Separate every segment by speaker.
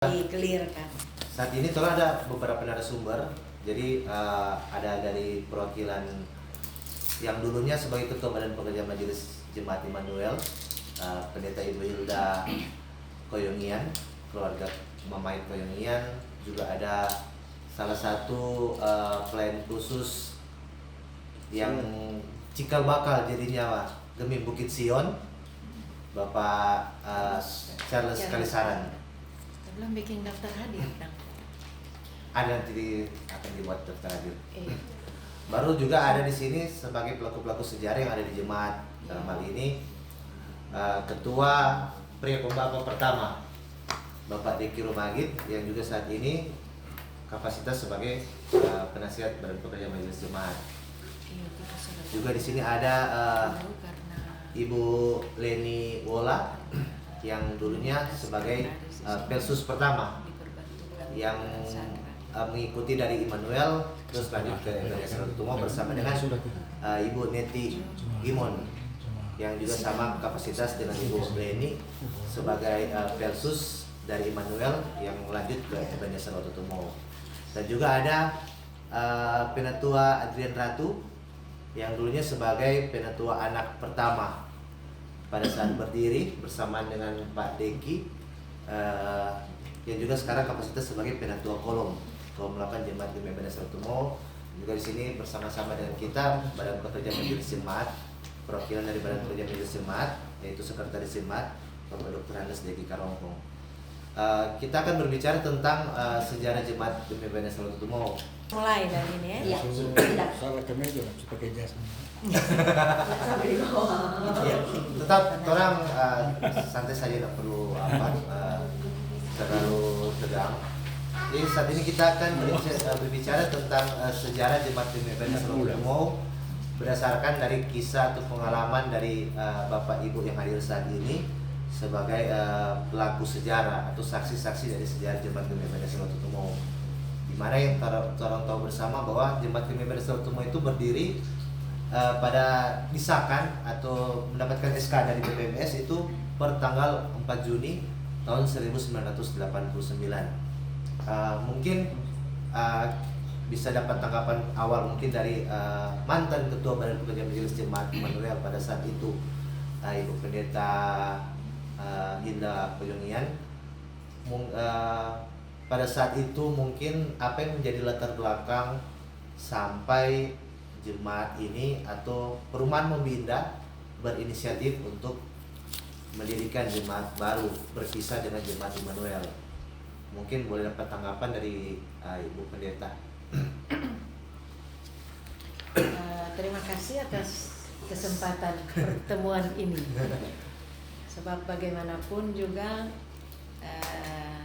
Speaker 1: Dikelirkan.
Speaker 2: Saat ini telah ada beberapa narasumber. Jadi ada dari perwakilan yang dulunya sebagai Ketua Badan Pekerja Majelis Jemaat Immanuel, Pendeta Ibu Hilda Koyongian, keluarga Mamain Koyongian. Juga ada salah satu pelayan khusus yang cikal bakal jadinya demi Bukit Sion, Bapak Charles Kalisaran.
Speaker 1: Belum bikin daftar hadir, Bang.
Speaker 2: Ada nanti akan dibuat daftar hadir. Baru juga ada di sini sebagai pelaku-pelaku sejarah yang ada di jemaat. Dalam hal ini Ketua Pria Pembapa pertama Bapak Deki Rumagit, yang juga saat ini kapasitas sebagai penasihat Badan Pekerja Majelis Jemaat. Juga di sini ada Ibu Leni Wola yang dulunya sebagai Pelsus pertama yang mengikuti dari Immanuel, terus lanjut ke Ebenezer Otomo bersama dengan Ibu Neti Gimon yang juga sama kapasitas dengan Ibu Leni sebagai Pelsus dari Immanuel yang lanjut ke Ebenezer Otomo. Dan juga ada Penatua Adrian Ratu yang dulunya sebagai Penatua anak pertama pada saat berdiri bersama dengan Pak Deki, yang juga sekarang kapasitas sebagai Penatua Kolom 8 Jemaat Gemei Ebenezer Otomo. Juga di sini bersama-sama dengan kita Badan Pekerja Majelis Jemaat, perwakilan dari Badan Pekerja Majelis Jemaat, yaitu Sekretaris Jemaat Bapak Dr. Hannes Deki Karongkong. Kita akan berbicara tentang sejarah Jemaat Gemei Ebenezer Otomo.
Speaker 1: Mulai dari ini ya.
Speaker 3: Salah kemeja pakai jas.
Speaker 2: Ya, tetap orang santai saja, tidak perlu terlalu tegang. Jadi saat ini kita akan berbicara tentang sejarah Jemaat Gemei Ebenezer Otomo berdasarkan dari kisah atau pengalaman dari Bapak Ibu yang hadir saat ini sebagai pelaku sejarah atau saksi-saksi dari sejarah Jemaat Gemei Ebenezer Otomo. Di mana yang orang tahu bersama bahwa Jemaat Gemei Ebenezer Otomo itu berdiri pada disahkan atau mendapatkan SK dari BPMS itu per tanggal 4 Juni tahun 1989. Mungkin bisa dapat tanggapan awal mungkin dari mantan Ketua Badan Pekerja Majelis Jemaat Immanuel pada saat itu, Ibu Pendeta Hilda Koyongian. Pada saat itu mungkin apa yang menjadi latar belakang sampai jemaat ini atau perumahan Membinda berinisiatif untuk mendirikan jemaat baru berpisah dengan Jemaat Immanuel. Mungkin boleh dapat tanggapan dari Ibu Pendeta.
Speaker 1: Terima kasih atas kesempatan pertemuan ini. Sebab bagaimanapun juga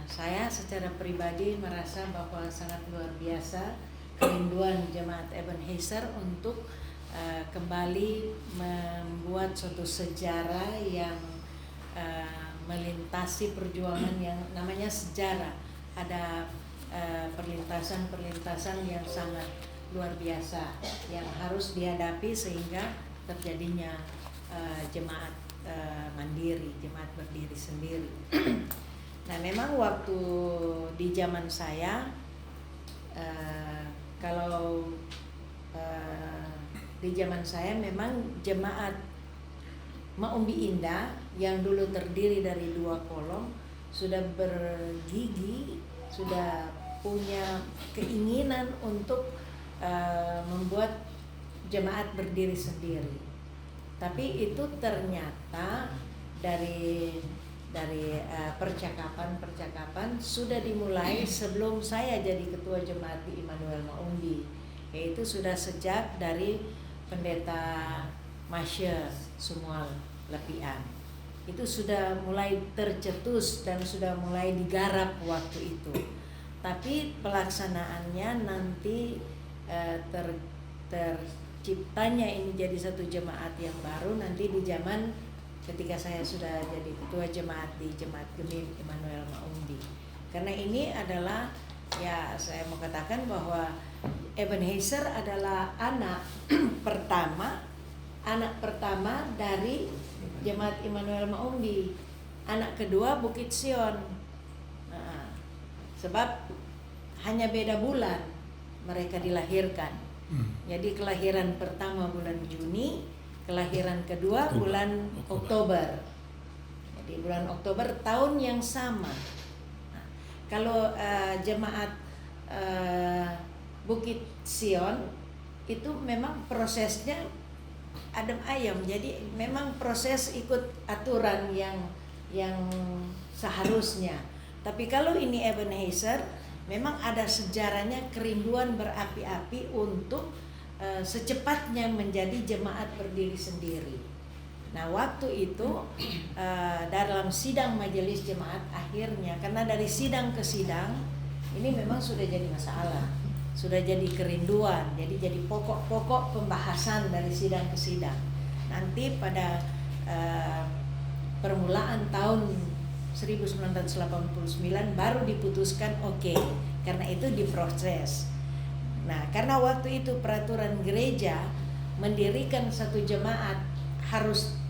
Speaker 1: saya secara pribadi merasa bahwa sangat luar biasa kerinduan Jemaat Ebenezer untuk kembali membuat suatu sejarah yang melintasi perjuangan yang namanya sejarah. Ada perlintasan-perlintasan yang sangat luar biasa yang harus dihadapi sehingga terjadinya jemaat mandiri, jemaat berdiri sendiri. Nah, memang waktu di zaman saya kalau di zaman saya memang jemaat Maumbi Indah yang dulu terdiri dari 2 kolom sudah bergigi, sudah punya keinginan untuk membuat jemaat berdiri sendiri. Tapi itu ternyata dari percakapan sudah dimulai sebelum saya jadi ketua jemaat di Immanuel Maumbi, yaitu sudah sejak dari Pendeta Masya Sumual Lepian. Itu sudah mulai tercetus dan sudah mulai digarap waktu itu. Tapi pelaksanaannya nanti terciptanya ini jadi satu jemaat yang baru nanti di zaman ketika saya sudah jadi ketua jemaat di Jemaat Gemei Immanuel Maumbi. Karena ini adalah, ya saya mau katakan bahwa Ebenezer adalah anak pertama dari Jemaat Immanuel Maumbi. Anak kedua Bukit Sion. Nah, sebab hanya beda bulan mereka dilahirkan. Jadi kelahiran pertama bulan Juni, kelahiran kedua bulan Oktober. Jadi bulan Oktober tahun yang sama. Nah, kalau jemaat Bukit Sion itu memang prosesnya adem ayam, jadi memang proses ikut aturan yang seharusnya. Tapi kalau ini Ebenezer, memang ada sejarahnya, kerinduan berapi-api untuk secepatnya menjadi jemaat berdiri sendiri. Nah, waktu itu dalam sidang majelis jemaat akhirnya, karena dari sidang ke sidang ini memang sudah jadi masalah, sudah jadi kerinduan, jadi pokok-pokok pembahasan dari sidang ke sidang. Nanti pada permulaan tahun 1989 baru diputuskan oke, karena itu diproses. Nah, karena waktu itu peraturan gereja mendirikan satu jemaat harus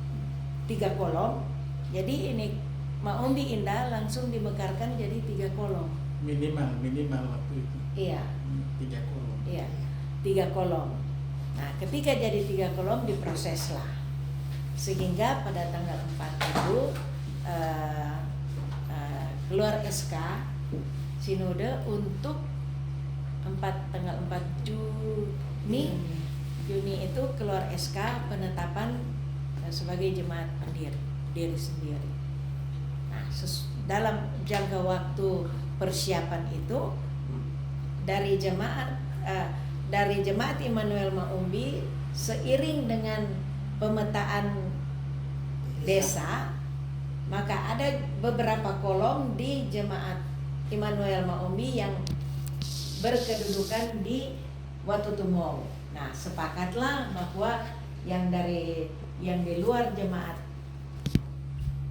Speaker 1: 3 kolom, jadi ini Maombi Indah langsung dimekarkan jadi 3 kolom.
Speaker 3: Minimal waktu itu.
Speaker 1: Iya.
Speaker 3: 3 kolom.
Speaker 1: Iya, 3 kolom. Nah, ketika jadi 3 kolom diproseslah, sehingga pada tanggal 4 itu keluar SK sinode untuk tanggal 4 Juni itu keluar SK penetapan sebagai jemaat berdiri sendiri. Nah, dalam jangka waktu persiapan itu dari jemaat Immanuel Maombi seiring dengan pemetaan desa, maka ada beberapa kolom di jemaat Immanuel Maombi yang berkedudukan di Watutumau. Nah, sepakatlah bahwa yang di luar jemaat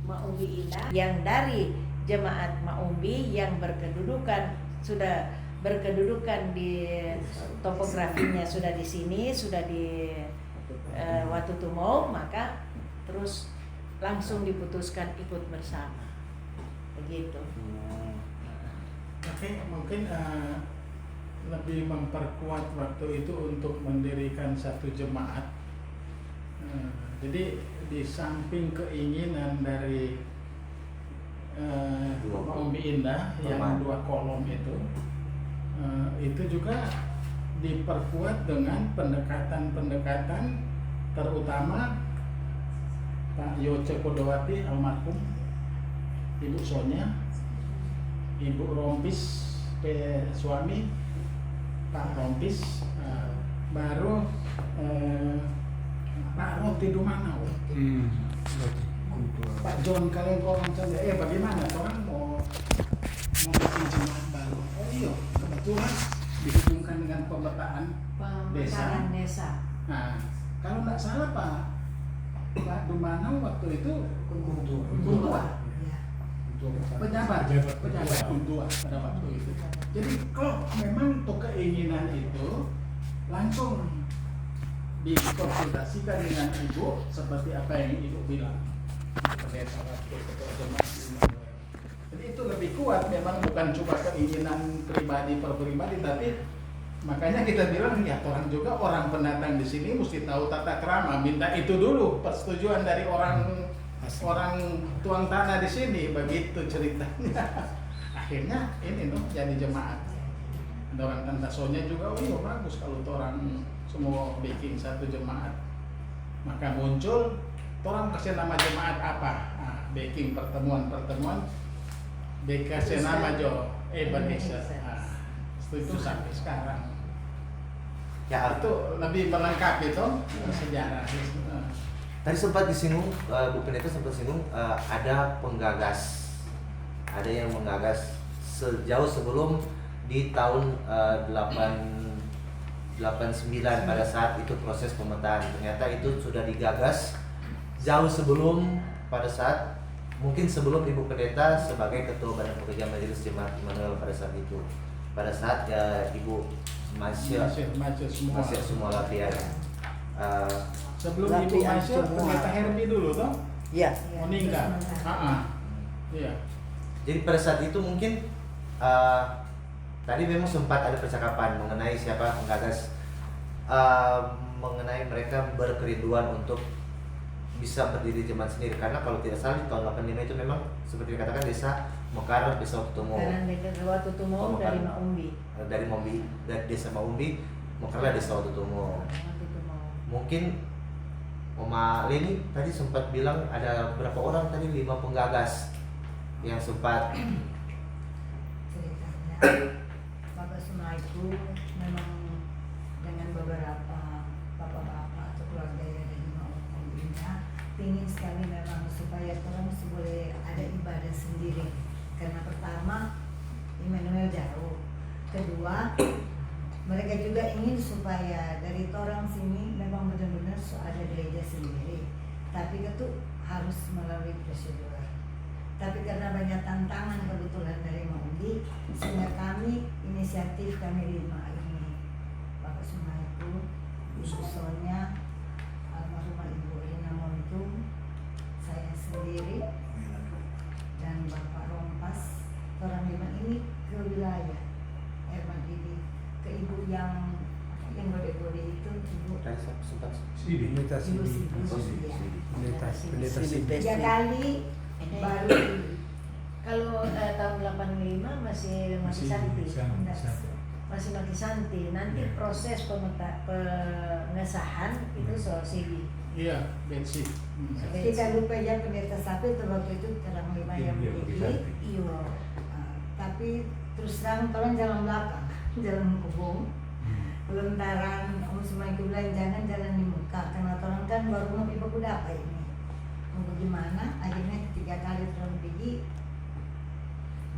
Speaker 1: Maombi Indah, yang dari jemaat Maombi yang sudah berkedudukan di topografinya sudah di sini, sudah di Watutumau, maka terus langsung diputuskan ikut bersama, begitu.
Speaker 3: Oke, mungkin lebih memperkuat waktu itu untuk mendirikan satu jemaat. Jadi di samping keinginan dari Maombi Indah yang 2 kolom itu juga diperkuat dengan pendekatan-pendekatan, terutama Pak Yoce Kodowati almarhum, Ibu Sonya, Ibu Rompis suami Pak Rompis, baru Pak Roti Dumanau, Pak John Kalengkorong saja. Bagaimana orang mau bikin jemaat baru? Oh iya, kebetulan dihubungkan dengan pemetaan desa. Nah, kalau nggak salah Pak Dumanau waktu itu Kuntua, pejabat Kuntua pada waktu itu. Jadi kalau memang untuk keinginan itu langsung dikonsultasikan dengan ibu seperti apa yang ibu bilang, pendeta waktu ketua jemaat Immanuel. Jadi itu lebih kuat, memang bukan cuma keinginan pribadi per pribadi, tapi makanya kita bilang ya orang juga orang pendatang di sini mesti tahu tata krama, minta itu dulu persetujuan dari orang tuang tanah di sini, begitu ceritanya. Akhirnya ini jadi jemaat. Ada orang Tantasonya juga, oh iya bagus kalau orang semua bikin satu jemaat. Maka muncul orang kasih nama jemaat apa? Nah, bikin pertemuan dikasih nama Ebenezer. Nah, itu sampai sekarang.
Speaker 2: Ya,
Speaker 3: itu lebih melengkapi itu sejarah.
Speaker 2: Tadi sempat disinggung, Bu Pendeta sempat singgung ada penggagas, ada yang menggagas sejauh sebelum di tahun 89 pada saat itu proses pemetaan. Ternyata itu sudah digagas jauh sebelum, pada saat mungkin sebelum Ibu Pendeta sebagai Ketua Badan Pekerja Majelis Jemaat Immanuel pada saat itu. Pada saat Ibu masih semua latihan.
Speaker 3: Sebelum Ibu masuk, Pendeta Hermi dulu toh?
Speaker 4: Iya.
Speaker 3: Meninggal. Iya.
Speaker 2: Jadi pada saat itu mungkin tadi memang sempat ada percakapan mengenai siapa penggagas, mengenai mereka berkerinduan untuk bisa berdiri jemaat sendiri, karena kalau tidak salah di tahun 85 itu memang seperti dikatakan desa Mekar, desa Watutumo.
Speaker 1: Karena dekat Watutumo dari Maumbi.
Speaker 2: Dari Maumbi, dari desa Maumbi, Mekarlah desa Watutumo. Mungkin Oma Leni tadi sempat bilang ada berapa orang tadi, 5 penggagas yang sempat
Speaker 4: ceritanya Bapak Suma itu memang dengan beberapa bapak-bapak atau keluarga yang dari Maumbinya ingin sekali memang supaya orang boleh ada ibadah sendiri, karena pertama Immanuel jauh, kedua mereka juga ingin supaya dari orang sini memang benar-benar ada gereja sendiri, tapi itu harus melalui prosedur. Tapi karena banyak tantangan kebetulan dari Maumbi, sehingga inisiatif kami 5 ini, Bapak Suma itu, Ibu Sonya, almarhumah Ibu Rina Montung, saya sendiri, dan Bapak Rompas, orang 5 ini ke wilayah Ermadidi, ke ibu yang gode-gode itu, ibu
Speaker 2: tadi sempat
Speaker 5: Pendeta
Speaker 4: Ibu
Speaker 5: Sidi.
Speaker 4: Sidi, ya.
Speaker 5: Pendeta Sidi.
Speaker 4: 3 kali baru
Speaker 1: Kalau tahun 85 masih Santi. Masih Maki Santi. Nanti proses pengesahan itu soal Sidi.
Speaker 3: Iya, Betsy.
Speaker 4: kita lupa ya pendeta sapi itu waktu itu terang 5 yang
Speaker 5: Iya,
Speaker 4: berdiri. Iya. Tapi terus terang tolong jalan belakang, jalan kebun. Lantaran Om Suma itu bilang jangan jalan di muka, karena orang kan baru mau ibu kuda apa ini. Mau gimana? Akhirnya 3 kali terang pergi,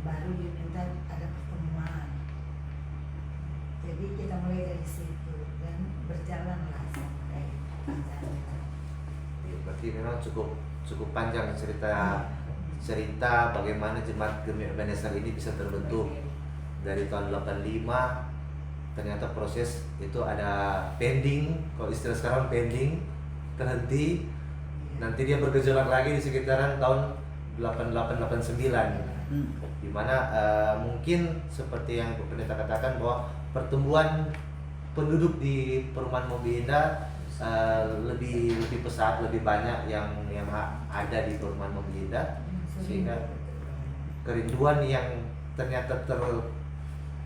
Speaker 4: baru diminta ada pertemuan. Jadi kita mulai dari situ dan berjalanlah sampai jalan.
Speaker 2: berarti memang cukup panjang cerita bagaimana jemaat Gemi Ebenezer ini bisa terbentuk dari tahun 85. Ternyata proses itu ada pending, kalau istilah sekarang pending, terhenti. Nanti dia bergejolak lagi di sekitaran tahun 88-89, di mana mungkin seperti yang pendeta katakan bahwa pertumbuhan penduduk di perumahan Maumbi Indah lebih pesat, lebih banyak yang ada di perumahan Maumbi Indah, sehingga kerinduan yang ternyata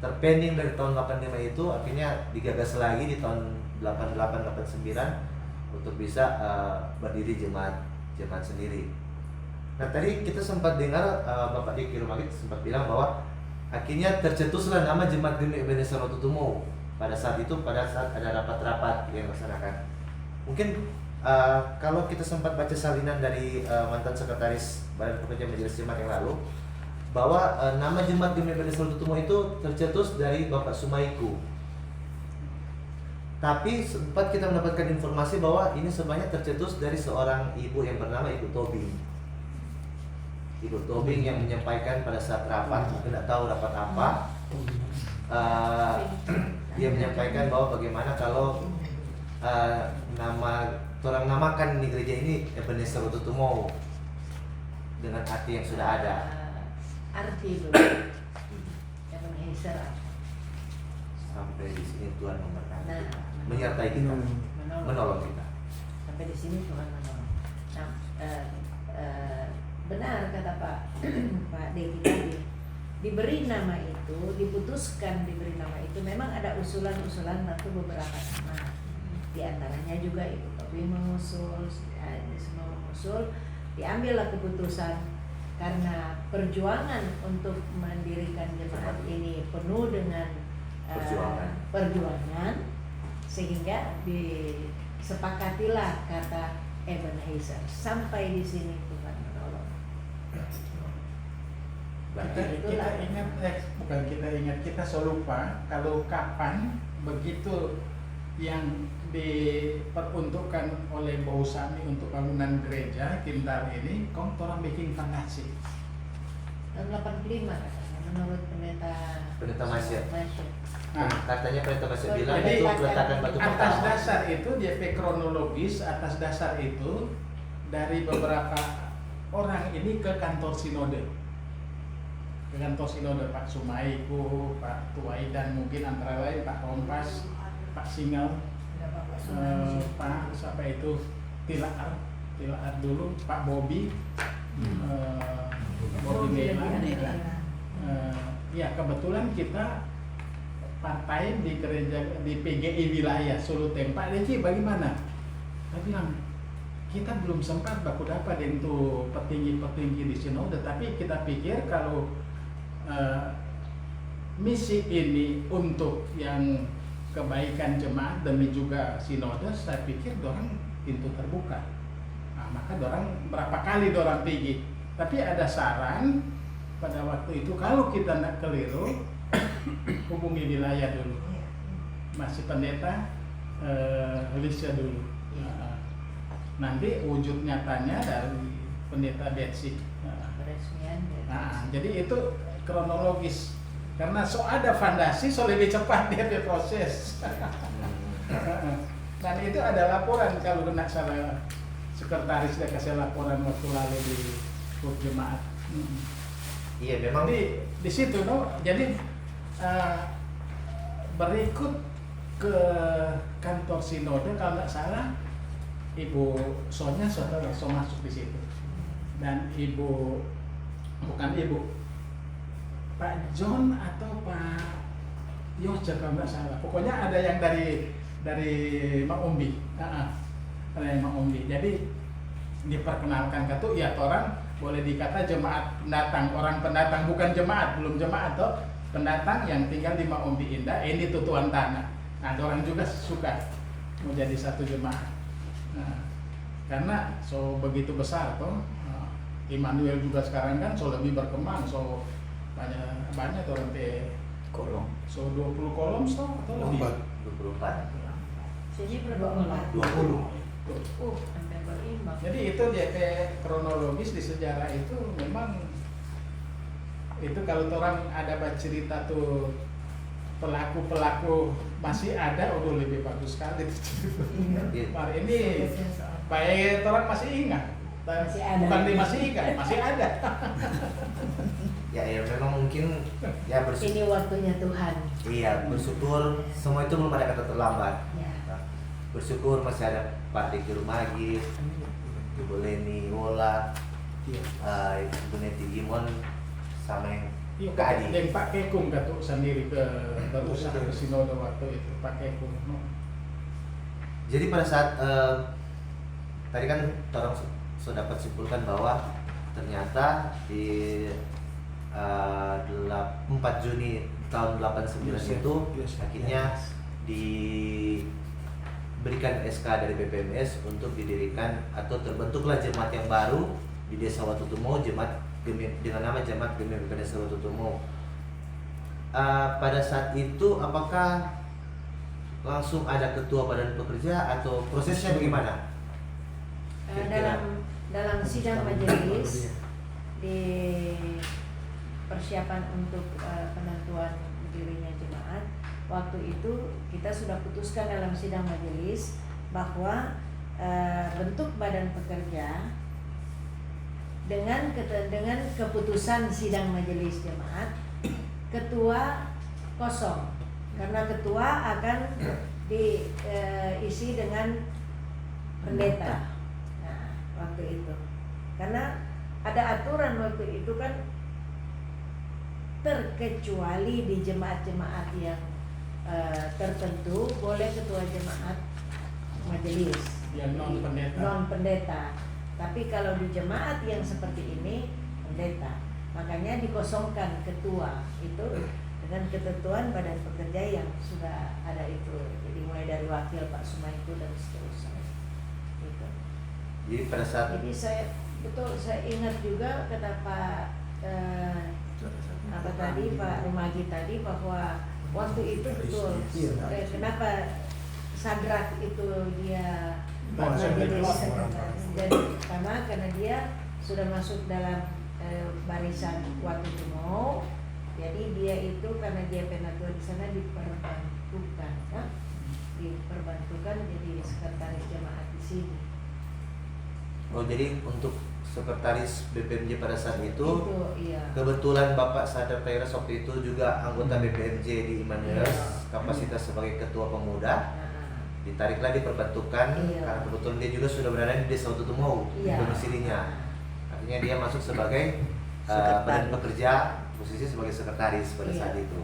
Speaker 2: terpending dari tahun 85 itu akhirnya digagas lagi di tahun 88-89 untuk bisa berdiri jemaat sendiri. Nah tadi kita sempat dengar Bapak Diki Rumagit sempat bilang bahwa akhirnya tercetuslah nama Jemaat Gemi Ebenezer Watutumo pada saat ada rapat-rapat yang dilaksanakan. Mungkin kalau kita sempat baca salinan dari mantan sekretaris Badan Pekerja Majelis Jemaat yang lalu, bahwa nama Jemaat Gemi Ebenezer Watutumo itu tercetus dari Bapak Sumaiku. Tapi sempat kita mendapatkan informasi bahwa ini sebenarnya tercetus dari seorang ibu yang bernama Ibu Tobing. Ibu Tobing yang menyampaikan pada saat rapat, tidak tahu rapat apa, dia menyampaikan bahwa bagaimana kalau orang namakan di gereja ini Ebenezer Watutumo dengan arti yang sudah ada.
Speaker 1: Arti dulu Ebenezer
Speaker 2: Sampai di sini Tuhan memberkati,
Speaker 1: Nah,
Speaker 2: menyertai kita, menolong kita.
Speaker 1: Sampai di sini Tuhan menolong. Nah, benar kata Pak Deki tadi, diberi nama itu, diputuskan diberi nama itu, memang ada usulan-usulan tentu beberapa nama. Di antaranya juga Ibu Tobi mengusul, ini semua mengusul, diambillah keputusan. Karena perjuangan untuk mendirikan jemaat ini penuh dengan perjuangan, sehingga disepakatilah kata Ebenezer. Sampai di sini Tuhan menolong.
Speaker 3: Kita selalu lupa kalau kapan begitu yang diperuntukkan oleh Bausami untuk bangunan gereja Kintal ini, kong orang bikin fondasi.
Speaker 1: Tahun 85 katanya, menurut pendeta
Speaker 2: Masya.
Speaker 3: Nah,
Speaker 2: Katanya pendeta Masya bilang
Speaker 3: jadi
Speaker 2: itu peletakan batu
Speaker 3: atas
Speaker 2: pertama.
Speaker 3: dasar itu dia kronologis, atas dasar itu dari beberapa orang ini ke kantor sinode. ke kantor sinode Pak Sumaiku, Pak Tuaidan, mungkin antara lain Pak Rompas, Pak Singal,
Speaker 4: Ada Bapak Sunarji.
Speaker 3: Pak siapa itu Tilaar dulu, Pak Bobi, Bobi Nela. Ya kebetulan kita partai di gereja di PGI wilayah Solo Tempat, Deci bagaimana? Saya bilang kita belum sempat baku dapat untuk petinggi-petinggi di sinode, tapi kita pikir kalau misi ini untuk yang kebaikan jemaat demi juga sinode, saya pikir dorang pintu terbuka. Nah, maka dorang berapa kali dorang pergi, tapi ada saran pada waktu itu kalau kita nak keliru hubungi wilayah dulu, masih pendeta Alicia dulu. Nanti wujud nyatanya dari pendeta Betsy.
Speaker 1: Peresmian dari
Speaker 3: Nah, jadi itu kronologis. Karena so ada fondasi, so lebih cepat dia berproses. Dan itu ada laporan kalau kena salah sekretaris dia kasih laporan waktu lalu di grup jemaat.
Speaker 2: Iya memang.
Speaker 3: Jadi di situ jadi berikut ke kantor sinode kalau nggak salah Ibu Sonya so masuk di situ, dan bukan Ibu Pak John atau Pak Yoja kalau nggak salah, pokoknya ada yang dari Mak Umbi, ada yang Mak Umbi. Jadi diperkenalkan ke tuh ya orang boleh dikata jemaat pendatang, orang pendatang bukan jemaat, belum jemaat toh, pendatang yang tinggal di Mak Umbi Indah, ini tutuan tanah. Nah, orang juga suka mau jadi satu jemaat. Nah, karena so begitu besar toh, Immanuel juga sekarang kan so lebih berkembang, so banyak orang
Speaker 5: kolom.
Speaker 3: so 20 kolom so atau lebih
Speaker 2: 24.
Speaker 1: sini berapa?
Speaker 2: 20.
Speaker 1: Sampai berimbang.
Speaker 3: Jadi itu JP kronologis di sejarah itu memang itu kalau orang ada cerita tuh pelaku masih ada, udah lebih bagus sekali. Hari ini baik orang masih ingat,
Speaker 1: Masih ada.
Speaker 3: bukan masih ingat, masih ada.
Speaker 2: Ya memang mungkin ya bersyukur.
Speaker 1: Ini waktunya Tuhan.
Speaker 2: Iya bersyukur semua itu belum ada kata terlambat.
Speaker 1: Ya.
Speaker 2: Nah, bersyukur masih ada Pak Diki Rumagis, Ibu Leni Wola, Ibu Neti Gimon, sama yang
Speaker 3: Iya,
Speaker 2: Kak Adi.
Speaker 3: dan Pak Kekung Datuk sendiri berusaha ke sinode waktu itu Pak Kekung.
Speaker 2: Jadi pada saat tadi kan orang sudah dapat simpulkan bahwa ternyata di 4 Juni tahun 89 itu akhirnya diberikan SK dari BPMS untuk didirikan atau terbentuklah jemaat yang baru di Desa Watutumo, jemaat dengan nama Jemaat Gemim Desa Watutumo. Pada saat itu apakah langsung ada ketua badan pekerja atau prosesnya bagaimana?
Speaker 1: Dalam sidang majelis di persiapan untuk penentuan dirinya jemaat, waktu itu kita sudah putuskan dalam sidang majelis bahwa bentuk badan pekerja dengan keputusan sidang majelis jemaat, ketua kosong karena ketua akan diisi dengan pendeta. Nah, waktu itu karena ada aturan waktu itu kan, terkecuali di jemaat-jemaat yang tertentu boleh ketua jemaat majelis
Speaker 3: Yang non
Speaker 1: pendeta. Tapi kalau di jemaat yang seperti ini pendeta, makanya dikosongkan ketua itu dengan ketentuan badan pekerja yang sudah ada itu. Jadi mulai dari wakil Pak Sumaiku dan seterusnya. Gitu.
Speaker 2: Jadi pada saat
Speaker 1: Jadi saya ingat juga kata Pak Pak Rumagi tadi bahwa waktu itu betul. Kenapa Sadrak itu dia majelis, jadi karena dia sudah masuk dalam barisan Watutumo, jadi dia itu karena dia penatua di sana diperbantukan jadi sekretaris jemaat di sini.
Speaker 2: Oh, jadi untuk sekretaris BPMJ pada saat itu
Speaker 1: iya.
Speaker 2: kebetulan Bapak Sadar Tairas waktu itu juga anggota BPMJ di Immanuel,
Speaker 1: Iya.
Speaker 2: kapasitas sebagai ketua pemuda.
Speaker 1: Nah,
Speaker 2: Ditariklah diperbantukan
Speaker 1: Iya.
Speaker 2: karena kebetulan dia juga sudah berada di Desa Tutumau
Speaker 1: iya.
Speaker 2: domisilinya. Artinya dia masuk sebagai
Speaker 5: Sekretaris.
Speaker 2: badan pekerja, posisi sebagai sekretaris pada
Speaker 1: Iya.
Speaker 2: saat itu.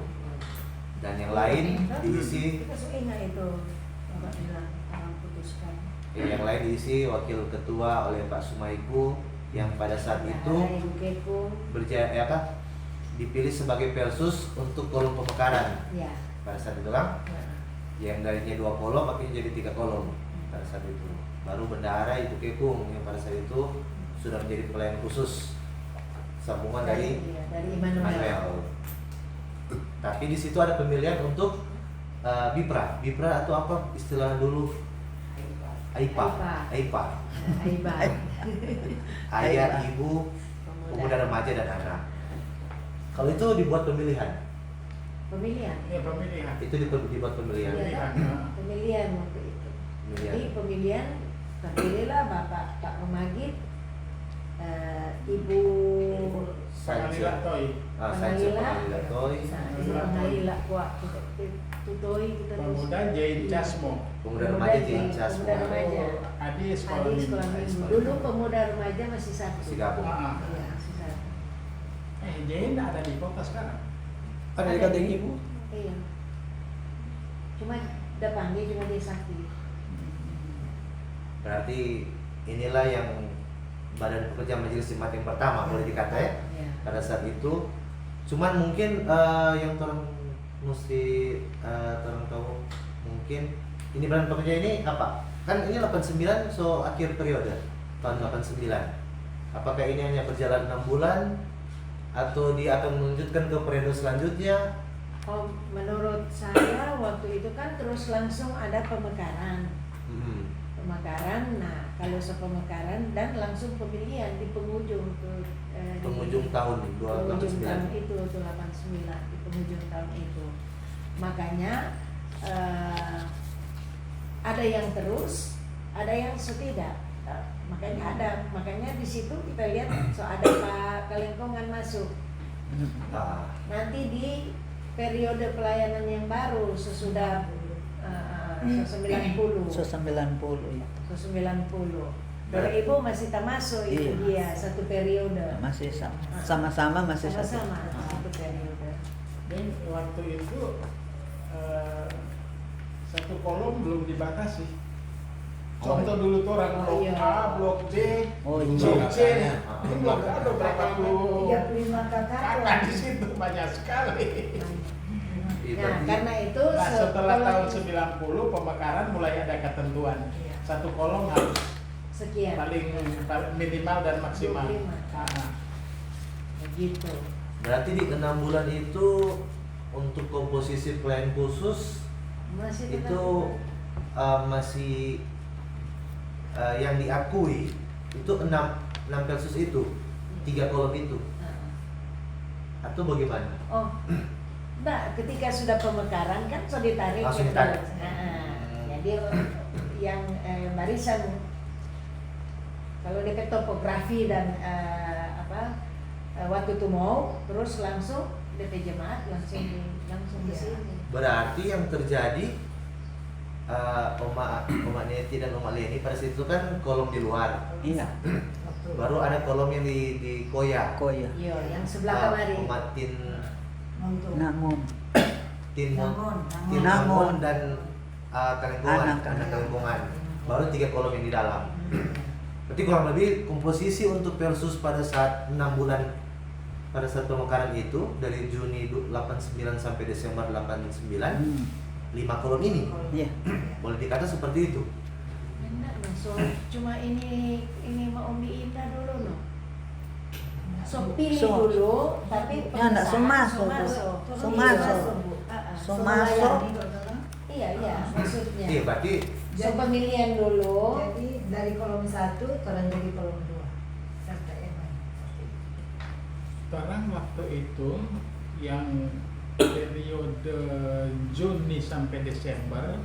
Speaker 2: Dan yang lain diisi
Speaker 1: Kita suka ingat itu Bapak bilang orang putuskan.
Speaker 2: yang lain diisi wakil ketua oleh Pak Sumaiku yang pada saat itu
Speaker 1: Ada Ibu Kekung.
Speaker 2: dipilih sebagai Pelsus untuk kolom pemekaran
Speaker 1: Ya.
Speaker 2: pada saat itu kan.
Speaker 1: Nah,
Speaker 2: Yang darinya 2 kolom akhirnya jadi 3 kolom pada saat itu. Baru bendahara Ibu Kekung yang pada saat itu sudah menjadi pelayan khusus sambungan dari
Speaker 1: iya, dari Immanuel.
Speaker 2: Manuel. Tapi di situ ada pemilihan untuk BIPRA. BIPRA atau apa istilah dulu? AIPA. AIPA.
Speaker 1: Aiba.
Speaker 2: Ayah, ibu, pemuda remaja dan anak. Kalau itu dibuat pemilihan,
Speaker 1: Pemilihan.
Speaker 3: Ya pemilihan.
Speaker 2: itu dibuat pemilihan.
Speaker 1: Iya, pemilihan waktu itu.
Speaker 2: Pemilihan.
Speaker 1: Jadi pemilihan terpilihlah Bapak Pak Romagit, Ibu
Speaker 3: Pangalila Toy.
Speaker 2: Saja Pangalila Toy,
Speaker 1: Pangalila Kuak Tutoi kita
Speaker 3: Pemuda Jain Casmo.
Speaker 2: pemuda remaja di Incas.
Speaker 1: Pemuda remaja.
Speaker 3: Adi sekolah
Speaker 1: Adi
Speaker 3: minggu.
Speaker 1: sekolah minggu. Dulu pemuda remaja masih satu.
Speaker 2: Masih gabung.
Speaker 1: Iya, masih satu.
Speaker 3: Jain ada di kota sekarang.
Speaker 5: Ada di kandang ibu.
Speaker 1: Iya. Cuma depan dia cuma dia sakti.
Speaker 2: Berarti inilah yang Badan Pekerja Majelis Jemaat yang pertama boleh dikata ya
Speaker 1: Iya.
Speaker 2: pada saat itu. Cuman mungkin yang orang mesti orang tahu mungkin ini Badan Pekerja ini apa? Kan ini 89 so akhir periode tahun 89. Apakah ini hanya berjalan 6 bulan atau dia akan melanjutkan ke periode selanjutnya?
Speaker 1: Oh, menurut saya waktu itu kan terus langsung ada pemekaran. Pemekaran, nah kalau sepemekaran dan langsung pemilihan di penghujung tuh di
Speaker 2: Penghujung tahun
Speaker 1: penghujung
Speaker 2: 289.
Speaker 1: tahun itu tuh 89 di penghujung tahun itu. Makanya ada yang terus, ada yang setidak. Makanya di situ kita lihat so ada Pak Kalengkongan masuk.
Speaker 2: Ah,
Speaker 1: Nanti di periode pelayanan yang baru sesudah 90.
Speaker 5: So 90 ya.
Speaker 1: 90. Dari ibu masih termasuk itu dia
Speaker 5: Iya.
Speaker 1: satu periode.
Speaker 5: Masih sama-sama masih
Speaker 1: Sama-sama
Speaker 5: satu.
Speaker 1: satu periode.
Speaker 3: Dan waktu itu satu kolom belum dibatasi. Contoh dulu tuh orang blok
Speaker 1: iya.
Speaker 3: A, blok B,
Speaker 5: Oh,
Speaker 3: blok
Speaker 5: iya.
Speaker 3: C. Ini blok A ada berapa puluh
Speaker 4: 35 kakak.
Speaker 3: kakak di situ banyak sekali.
Speaker 1: Nah, karena itu
Speaker 3: Nah, setelah tahun
Speaker 1: setelah
Speaker 3: 90 pemekaran mulai ada ketentuan.
Speaker 1: Iya.
Speaker 3: Satu kolom harus
Speaker 1: sekian
Speaker 3: paling minimal dan maksimal.
Speaker 1: 25.
Speaker 3: Ah,
Speaker 1: begitu.
Speaker 2: berarti di 6 bulan itu untuk komposisi pelayan khusus
Speaker 1: Masih
Speaker 2: itu
Speaker 1: tetap-
Speaker 2: masih yang diakui itu 6 Pelsus itu 3 kolom itu atau bagaimana?
Speaker 1: Oh, enggak, ketika sudah pemekaran kan sudah ditarik.
Speaker 2: Langsung
Speaker 1: gitu.
Speaker 2: ditarik.
Speaker 1: Jadi yang barisan kalau DP topografi dan waktu itu mau terus langsung DP jemaat langsung di
Speaker 4: Iya.
Speaker 1: sini.
Speaker 2: Berarti yang terjadi Oma Neti dan Oma Leni pada situ kan kolom di luar,
Speaker 5: Iya.
Speaker 2: baru ada kolom yang di Koya.
Speaker 5: Koya.
Speaker 1: Iya, yang sebelah kamari.
Speaker 2: Oma
Speaker 4: Untuk
Speaker 5: Namun
Speaker 2: Tinamon dan Kalengkongan,
Speaker 5: Anak
Speaker 2: Kalengkongan. Baru 3 kolom yang di dalam. Berarti kurang lebih komposisi untuk Pelsus pada saat 6 bulan pada saat pemekaran itu dari Juni 89 sampai Desember 89 5 kolom ini
Speaker 5: Iya.
Speaker 2: boleh dikata seperti itu.
Speaker 1: Enggak, no. So, cuma ini mau Indah dulu no. So pilih
Speaker 5: So-
Speaker 1: dulu, tapi
Speaker 5: Ya, enggak,
Speaker 1: pengesahan,
Speaker 5: Sumaso. Sumaso.
Speaker 1: Iya, maksudnya.
Speaker 2: Iya, berarti
Speaker 1: So pemilihan dulu.
Speaker 4: Jadi dari kolom 1 turun jadi kolom 2. Serta Evan.
Speaker 3: sekarang waktu itu yang periode Juni sampai Desember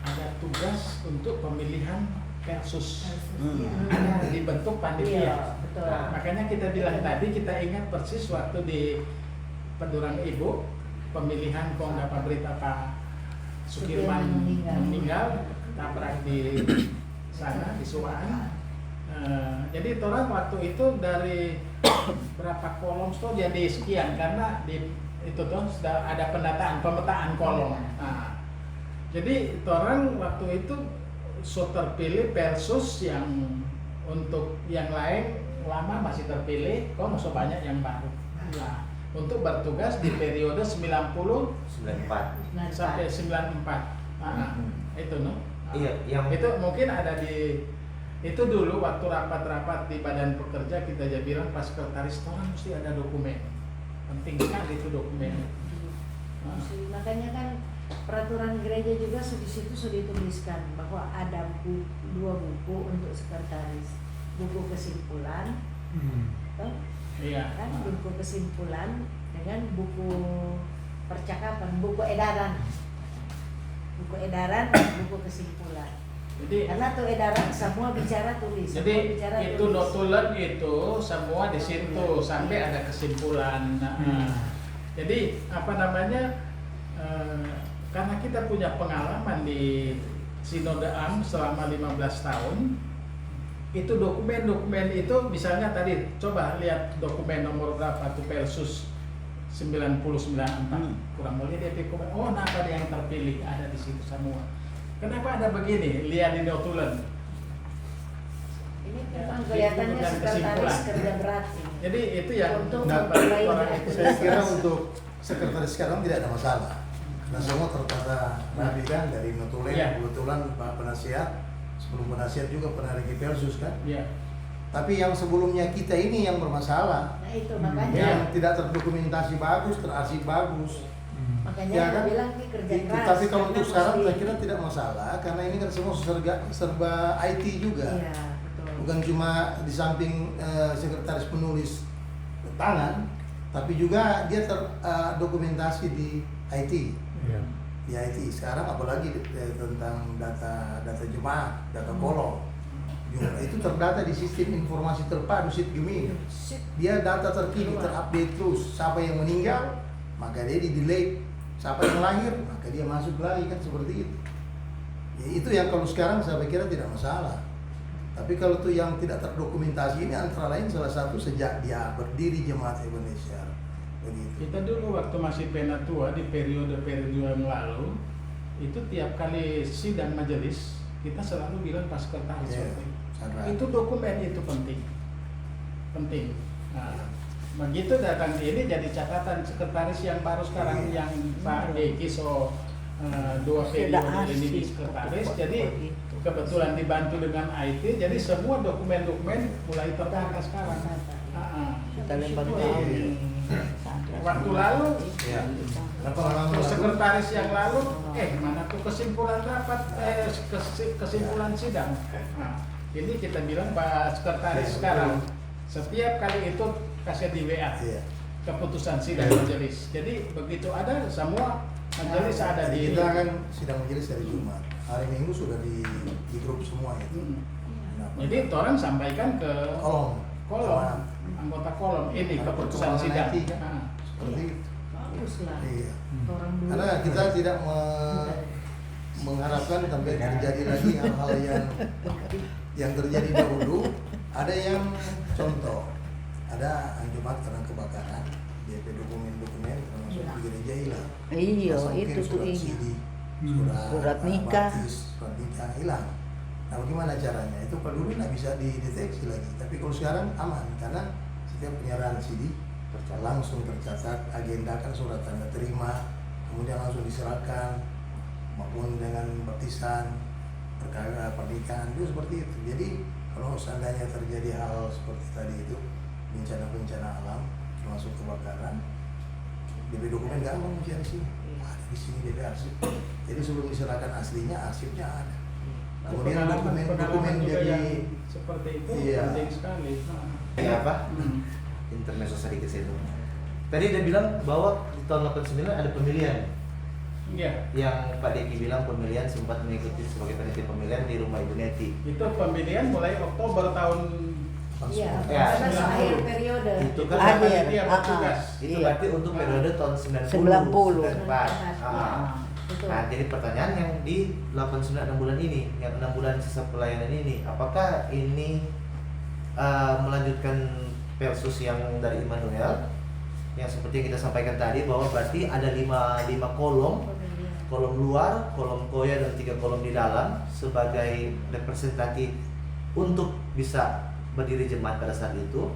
Speaker 3: ada tugas untuk pemilihan Persus.
Speaker 4: Iya.
Speaker 3: Ada dibentuk
Speaker 1: Iya,
Speaker 3: panitia.
Speaker 1: betul.
Speaker 3: Nah, makanya kita bilang tadi, kita ingat persis waktu di Pendurang Ibu pemilihan kok nggak berita Pak Sudirman meninggal, tabrak di sana di Suwaan. Jadi orang waktu itu dari berapa kolom tuh jadi sekian karena di itu tuh sudah ada pemetaan kolom. Nah, jadi orang waktu itu terpilih versus yang untuk yang lain lama masih terpilih, kok masih banyak yang baru. Nah, untuk bertugas di periode 90
Speaker 2: 94.
Speaker 3: sampai 94. Itu no.
Speaker 2: Iya, yang
Speaker 3: Itu mungkin ada di itu dulu waktu rapat-rapat di badan pekerja kita aja bilang pas sekretaris orang mesti ada dokumen. Penting sekali itu dokumen.
Speaker 1: Makanya kan peraturan gereja juga di situ sudah dituliskan bahwa ada dua buku untuk sekretaris, buku kesimpulan, toh,
Speaker 3: Iya.
Speaker 1: kan buku kesimpulan dengan buku percakapan, buku edaran dan buku kesimpulan.
Speaker 3: Jadi
Speaker 1: Karena tuh edaran semua bicara tulis.
Speaker 3: Jadi
Speaker 1: semua bicara
Speaker 3: itu
Speaker 1: tulis.
Speaker 3: notulen itu semua di situ sampai ada kesimpulan. Jadi apa namanya? Karena kita punya pengalaman di Sinode AM selama 15 tahun, itu dokumen-dokumen itu misalnya tadi coba lihat dokumen nomor berapa tuh Persus 994 kurang lebih dia pikir, oh kenapa dia yang terpilih ada di situ semua. Kenapa ada begini? Lihat di notulen.
Speaker 1: Ini
Speaker 3: Ya,
Speaker 1: memang
Speaker 3: itu
Speaker 1: kelihatannya
Speaker 3: bukan
Speaker 1: sekretaris
Speaker 3: kesimpulan.
Speaker 1: kerja berat ini.
Speaker 3: Jadi itu yang
Speaker 1: Untuk
Speaker 3: memperbaiki orang
Speaker 1: memperbaiki.
Speaker 3: itu.
Speaker 6: Saya kira untuk sekretaris sekarang tidak ada masalah. Nah, semua tertata rapi kan dari notulen,
Speaker 3: Iya.
Speaker 6: kebetulan Pak Penasihat, sebelum Penasihat juga pernah Regi Persus kan.
Speaker 3: Iya.
Speaker 6: Tapi yang sebelumnya kita ini yang bermasalah,
Speaker 1: Nah itu makanya
Speaker 6: yang tidak terdokumentasi bagus, terarsip bagus.
Speaker 1: makanya
Speaker 6: Ya
Speaker 1: aku
Speaker 6: kan?
Speaker 1: bilang ini kerja keras.
Speaker 6: Tapi kalau untuk
Speaker 1: karena
Speaker 6: sekarang
Speaker 1: mesti-
Speaker 6: saya kira tidak masalah karena ini kan semua serba IT juga.
Speaker 1: Iya, betul.
Speaker 6: Bukan cuma di samping sekretaris penulis tangan, tapi juga dia terdokumentasi di IT. Di IT sekarang apalagi tentang data jemaat, data kolom. Itu terdata di sistem informasi terpadu SITGEMIN. Dia data terkini, terupdate terus. Siapa yang meninggal, maka dia di-delete. Siapa yang lahir, maka dia masuk lagi kan seperti itu. Ya, itu yang kalau sekarang saya pikir tidak masalah. Tapi kalau itu yang tidak terdokumentasi ini antara lain salah satu sejak dia berdiri Jemaat Indonesia. Begitu.
Speaker 3: Kita dulu waktu masih penatua di periode yang lalu, itu tiap kali sidang majelis kita selalu bilang pas sekretaris
Speaker 6: Iya,
Speaker 3: waktu itu.
Speaker 6: sadar.
Speaker 3: Itu dokumen itu penting. Nah, begitu datang ini jadi catatan sekretaris yang baru sekarang
Speaker 6: Iya.
Speaker 3: yang Pak Deki dua periode ini di sekretaris, jadi kebetulan dibantu dengan IT, jadi semua dokumen-dokumen mulai terdata sekarang.
Speaker 5: Kita lempar
Speaker 3: Jadi,
Speaker 5: tahu.
Speaker 3: waktu lalu
Speaker 6: Ya. Nah, pengalaman
Speaker 3: Terus
Speaker 6: lalu,
Speaker 3: sekretaris yang lalu, mana tuh kesimpulan rapat, kesimpulan sidang. Nah, ini kita bilang Pak Sekretaris sekarang, setiap kali itu kasih di WA
Speaker 6: iya.
Speaker 3: keputusan sidang majelis. Jadi begitu ada semua majelis ada
Speaker 6: Jadi
Speaker 3: di
Speaker 6: kita kan sidang majelis dari Jumat. Hari Minggu sudah di grup semua itu. Nah,
Speaker 3: Jadi orang sampaikan ke
Speaker 6: kolom.
Speaker 3: kolom, anggota kolom ini
Speaker 6: Ada
Speaker 3: keputusan
Speaker 6: perkembangan
Speaker 3: sidang.
Speaker 6: IT kan?
Speaker 3: Nah,
Speaker 6: Seperti itu.
Speaker 1: Bagus lah.
Speaker 6: Iya.
Speaker 1: Orang dulu.
Speaker 6: Karena kita tidak mengharapkan sampai terjadi lagi hal-hal yang terjadi dahulu. Ada yang contoh, ada Jumat karena kebakaran, DP dokumen-dokumen termasuk di gereja hilang.
Speaker 5: Iya,
Speaker 6: Masa mungkin
Speaker 5: itu tuh
Speaker 6: surat
Speaker 5: ini.
Speaker 6: CD,
Speaker 5: Surat nikah.
Speaker 6: surat nikah hilang. Nah, bagaimana caranya? Itu kalau dulu nggak bisa dideteksi lagi. Tapi kalau sekarang aman karena setiap penyerahan CD langsung tercatat, agendakan surat tanda terima, kemudian langsung diserahkan, maupun dengan baptisan, perkara pernikahan itu seperti itu. Jadi kalau seandainya terjadi hal seperti tadi itu, bencana-bencana alam, termasuk kebakaran, DP dokumen gampang mencari sini. Ada di sini DP arsip. Jadi sebelum diserahkan aslinya, arsipnya ada. Kemudian
Speaker 3: pengalaman
Speaker 6: dokumen
Speaker 3: juga
Speaker 6: jadi
Speaker 3: yang seperti itu
Speaker 6: Iya.
Speaker 3: penting sekali.
Speaker 2: ya apa? Intermezzo sedikit sih itu. Tadi dia bilang bahwa di tahun 89 ada pemilihan.
Speaker 3: Iya.
Speaker 2: Yang Pak Deki bilang pemilihan sempat mengikuti sebagai panitia pemilihan di rumah Ibu Neti.
Speaker 3: Itu pemilihan mulai Oktober tahun
Speaker 1: Iya,
Speaker 2: Ya,
Speaker 1: karena akhir periode.
Speaker 2: Itu kan
Speaker 5: Akhir.
Speaker 3: panitia bertugas.
Speaker 2: itu
Speaker 5: Iya.
Speaker 2: berarti untuk periode tahun
Speaker 5: 90.
Speaker 2: 94.
Speaker 1: Iya. Betul.
Speaker 2: Nah, jadi pertanyaan yang di 89 bulan ini, yang 6 bulan sisa pelayanan ini, apakah ini melanjutkan versus yang dari Immanuel yang seperti yang kita sampaikan tadi, bahwa berarti ada 5 kolom, kolom luar, kolom koya, dan 3 kolom di dalam sebagai representatif untuk bisa berdiri jemaat pada saat itu,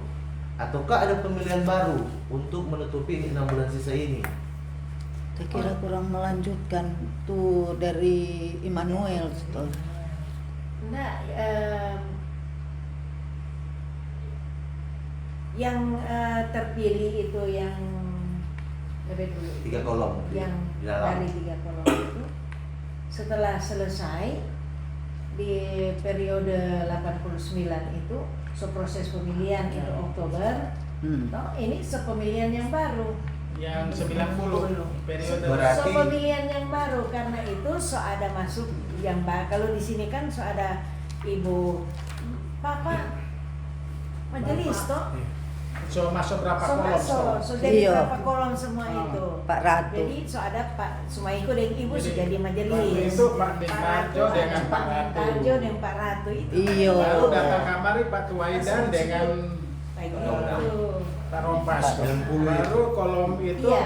Speaker 2: ataukah ada pemilihan baru untuk menutupi 6 bulan sisa ini?
Speaker 5: Saya kira kurang melanjutkan tuh dari Immanuel tuh.
Speaker 1: Nah, yang terpilih itu yang lebih dulu.
Speaker 2: 3 kolom
Speaker 1: Yang
Speaker 2: di dalam.
Speaker 1: dari 3 kolom itu setelah selesai di periode 89 itu proses pemilihan itu Oktober. Toh ini sepemilihan yang baru.
Speaker 3: Yang 90 periode.
Speaker 2: Berarti-
Speaker 1: Pemilihan yang baru, karena itu ada masuk yang kalau di sini kan ada ibu papa majelis toh.
Speaker 3: So masuk berapa
Speaker 1: So
Speaker 3: kolom?
Speaker 1: masuk, jadi
Speaker 5: Iya.
Speaker 1: berapa kolom semua itu.
Speaker 5: Pak Ratu.
Speaker 1: Jadi ada Pak Sumaiko dan Ibu
Speaker 3: Jadi,
Speaker 1: sudah di majelis.
Speaker 3: waktu itu Pak Dentarjo
Speaker 1: Ratu,
Speaker 3: dengan
Speaker 1: ada
Speaker 3: Pak Ratu.
Speaker 1: Dentarjo dan Pak Ratu itu.
Speaker 5: Iya.
Speaker 3: Baru datang kamari Pak Tuwaidan dengan
Speaker 1: Kayak
Speaker 2: Undang-undang.
Speaker 1: gitu.
Speaker 3: Pak Rompas.
Speaker 6: 90.
Speaker 3: Baru kolom itu
Speaker 1: Iya.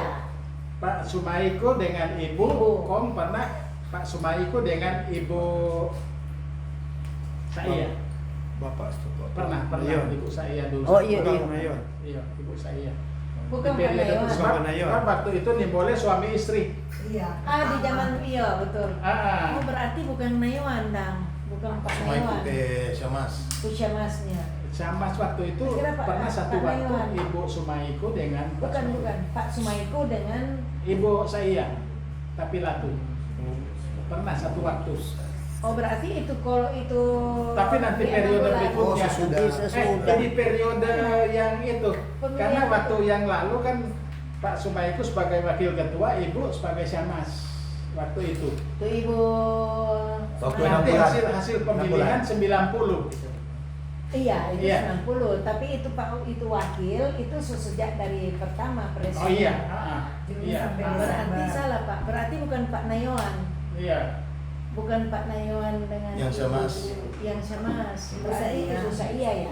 Speaker 3: Pak Sumaiko dengan Ibu.
Speaker 1: Ibu.
Speaker 3: Kom pernah Pak Sumaiko dengan Ibu saya.
Speaker 7: Bapak
Speaker 3: Pernah Ibu saya dulu.
Speaker 5: Oh iya,
Speaker 7: Bukan
Speaker 5: iya.
Speaker 7: Nayon.
Speaker 3: Iya, Ibu saya.
Speaker 1: Bukan
Speaker 3: Di periode
Speaker 1: Pak Nayon.
Speaker 3: itu,
Speaker 7: Bukan Pak Nayon.
Speaker 3: sebab waktu itu nih boleh suami istri.
Speaker 4: Iya.
Speaker 1: Di zaman iya betul.
Speaker 3: Ah,
Speaker 1: Oh berarti bukan Nayon dang, bukan Pak
Speaker 6: Semua itu
Speaker 1: Nayon.
Speaker 6: Syamas.
Speaker 1: Pusyamasnya.
Speaker 3: sama waktu itu
Speaker 1: Kira Pak-
Speaker 3: pernah satu
Speaker 1: Pak
Speaker 3: waktu
Speaker 1: Nayon.
Speaker 3: Ibu Sumaiko dengan Pak
Speaker 1: Bukan
Speaker 3: Sumaiko.
Speaker 1: bukan Pak Sumaiko dengan
Speaker 3: Ibu saya tapi Latu pernah satu waktu.
Speaker 1: oh berarti itu kalau itu
Speaker 3: Tapi nanti
Speaker 1: di
Speaker 3: periode
Speaker 1: 6 bulan.
Speaker 3: berikutnya.
Speaker 6: Oh, sesudah.
Speaker 5: Sesudah.
Speaker 3: Jadi periode yang itu
Speaker 1: Pemilihan
Speaker 3: karena
Speaker 1: itu.
Speaker 3: waktu yang lalu kan Pak Sumaiko sebagai wakil ketua, Ibu sebagai syamas waktu itu.
Speaker 1: Itu Ibu
Speaker 2: Waktu
Speaker 1: Sumaiko.
Speaker 3: Nanti
Speaker 2: 6 bulan.
Speaker 3: hasil pemilihan 90.
Speaker 1: Iya, itu
Speaker 3: Iya.
Speaker 1: 90. Tapi itu Pak itu wakil itu sejak dari pertama presiden.
Speaker 3: Oh iya,
Speaker 4: Juni
Speaker 3: iya,
Speaker 4: sampai
Speaker 1: Berarti
Speaker 4: Desember.
Speaker 1: salah Pak. Berarti bukan Pak Nayon.
Speaker 3: iya.
Speaker 1: Bukan Pak Nayon dengan
Speaker 6: Yang Syamas.
Speaker 1: Yang Syamas. Berarti
Speaker 4: Saya.
Speaker 1: itu saya ya.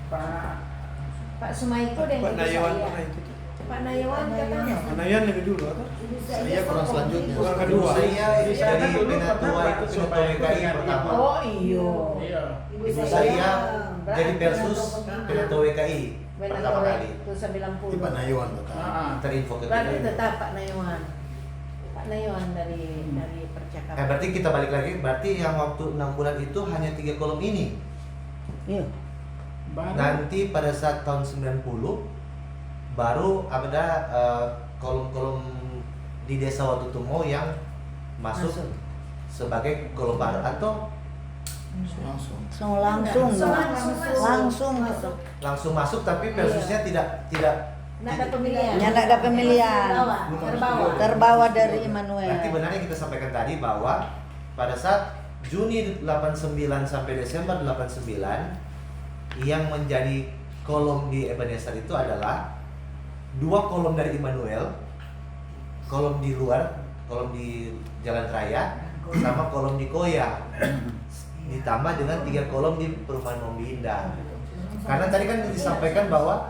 Speaker 3: Pak
Speaker 1: Pak Sumaiko dan
Speaker 7: Pak
Speaker 1: Ibu
Speaker 7: Nayawan
Speaker 1: saya.
Speaker 7: pernah ikut.
Speaker 1: Pak Nayawan katanya.
Speaker 7: Pak Nayan lebih dulu atau?
Speaker 1: Ibu
Speaker 6: Saya kurang selanjutnya.
Speaker 7: Kurang kedua.
Speaker 2: Saya
Speaker 3: Di sana
Speaker 2: jadi
Speaker 3: dulu
Speaker 2: penatua
Speaker 3: pernah
Speaker 2: itu
Speaker 3: Pak
Speaker 2: ketua
Speaker 3: Sumaiko
Speaker 2: WKI
Speaker 3: dengan
Speaker 2: pertama.
Speaker 3: Ibu.
Speaker 1: Oh iya.
Speaker 3: Iya.
Speaker 2: Ibu saya jadi versus ketua WKI pertama kali.
Speaker 1: Itu 90.
Speaker 6: Di Panayon
Speaker 2: Terinfo ke
Speaker 1: Berarti
Speaker 2: kita.
Speaker 1: tetap Pak Nayawan. Pak Nayawan dari percakapan.
Speaker 2: Berarti kita balik lagi, berarti yang waktu 6 bulan itu hanya 3 kolom ini.
Speaker 5: Iya.
Speaker 3: Baru
Speaker 2: Nanti pada saat tahun 90 baru ada kolom-kolom di Desa Watutumo yang masuk sebagai kolom baru atau
Speaker 6: langsung.
Speaker 5: Langsung
Speaker 1: Langsung masuk.
Speaker 2: langsung masuk tapi versusnya tidak
Speaker 1: Nggak ada pemilihan.
Speaker 5: Ya, nggak ada pemilihan.
Speaker 1: Terbawa.
Speaker 5: Terbawa dari Immanuel.
Speaker 2: Berarti benar yang kita sampaikan tadi bahwa pada saat Juni 89 sampai Desember 89 yang menjadi kolom di Ebenezer itu adalah 2 kolom dari Immanuel, kolom di luar, kolom di Jalan Raya, sama kolom di Koya, ditambah dengan 3 kolom di Perumahan Mombi Indah. Karena tadi kan disampaikan bahwa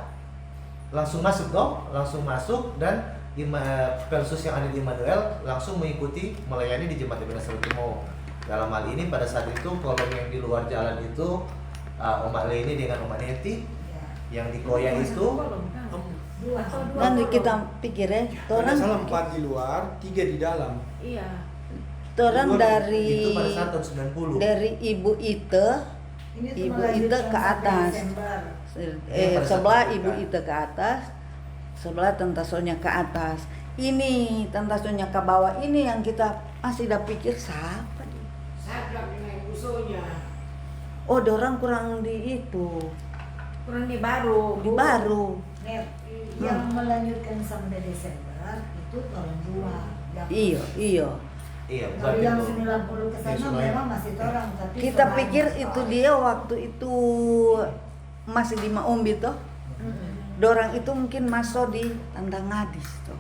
Speaker 2: langsung masuk dong, langsung masuk dan versus yang ada di Immanuel langsung mengikuti melayani di Jemaat Ebenezer Timo. Dalam hal ini pada saat itu kolom yang di luar jalan itu Oma Leni dengan Oma Neti, yang di Koya itu
Speaker 5: Dan kita pikir ya,
Speaker 7: Karena salah
Speaker 5: orang
Speaker 7: 4 di luar, 3 di dalam.
Speaker 1: Iya.
Speaker 5: orang dari
Speaker 2: itu pada saat tahun 90.
Speaker 5: dari Ibu Ite,
Speaker 4: Ini tuh
Speaker 5: Ibu
Speaker 4: melanjutkan
Speaker 5: Ite ke
Speaker 4: sampai
Speaker 5: atas.
Speaker 4: Desember.
Speaker 2: Pada
Speaker 5: Sebelah
Speaker 2: saat
Speaker 5: Ibu
Speaker 2: itu,
Speaker 5: Ite ke atas, sebelah Tentasonya ke atas. Ini Tentasonya ke bawah, ini yang kita masih dah pikir siapa nih? Oh, dorang kurang di itu,
Speaker 1: Kurang di baru.
Speaker 5: di baru.
Speaker 4: Net, yang melanjutkan sampai Desember itu tahun 2.
Speaker 5: Iya, iya.
Speaker 2: Iya,
Speaker 4: Kalau
Speaker 2: bukan
Speaker 4: yang
Speaker 2: itu.
Speaker 4: 90 ke sana
Speaker 6: Selain.
Speaker 4: memang masih orang, tapi
Speaker 5: Kita
Speaker 4: selain-
Speaker 5: pikir itu dia waktu itu masih di Maombi toh. Dorang itu mungkin masuk di Tandang Ngadis toh.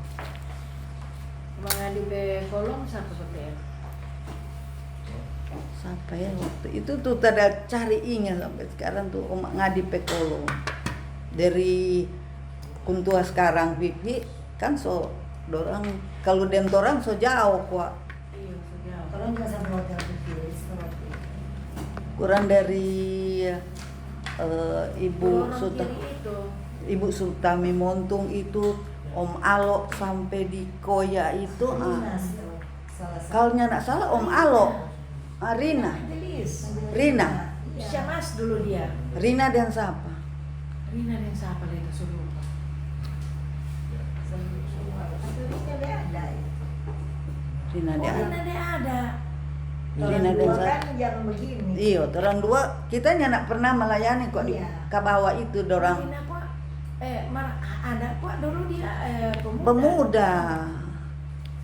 Speaker 1: Mengadi be kolong siapa pakai?
Speaker 5: Siapa ya waktu itu tuh tada cari ingat sampai sekarang tuh Om Ngadi Pekolo. Dari Kuntua sekarang Pipi kan so dorang kalau dentorang so jauh kok.
Speaker 1: Iya, sejauh.
Speaker 4: Kalau nggak sampai hotel kecil, seperti itu.
Speaker 5: Kurang dari Ibu
Speaker 1: Orang
Speaker 5: Suta,
Speaker 1: kiri itu.
Speaker 5: Ibu Sutami Montung itu Om Alo sampai di Koya itu
Speaker 4: Dinas tuh, salah satu.
Speaker 5: kalau nak salah Om Alo, Rina,
Speaker 1: Majelis.
Speaker 5: Rina.
Speaker 4: Iya.
Speaker 1: Syamas dulu dia.
Speaker 5: Rina dan siapa?
Speaker 1: Rina yang siapa dia itu suruh.
Speaker 4: Atau dia ada itu.
Speaker 5: Rina
Speaker 1: Oh,
Speaker 5: dan
Speaker 1: Rina dia ada.
Speaker 5: Rina
Speaker 4: Orang
Speaker 5: dan
Speaker 4: dua
Speaker 5: siapa?
Speaker 4: kan yang begini.
Speaker 5: Iya, orang dua kita nak pernah melayani kok di
Speaker 4: Iya.
Speaker 5: Kabawa itu dorang
Speaker 1: Rina kok ada kok dulu dia pemuda.
Speaker 5: pemuda.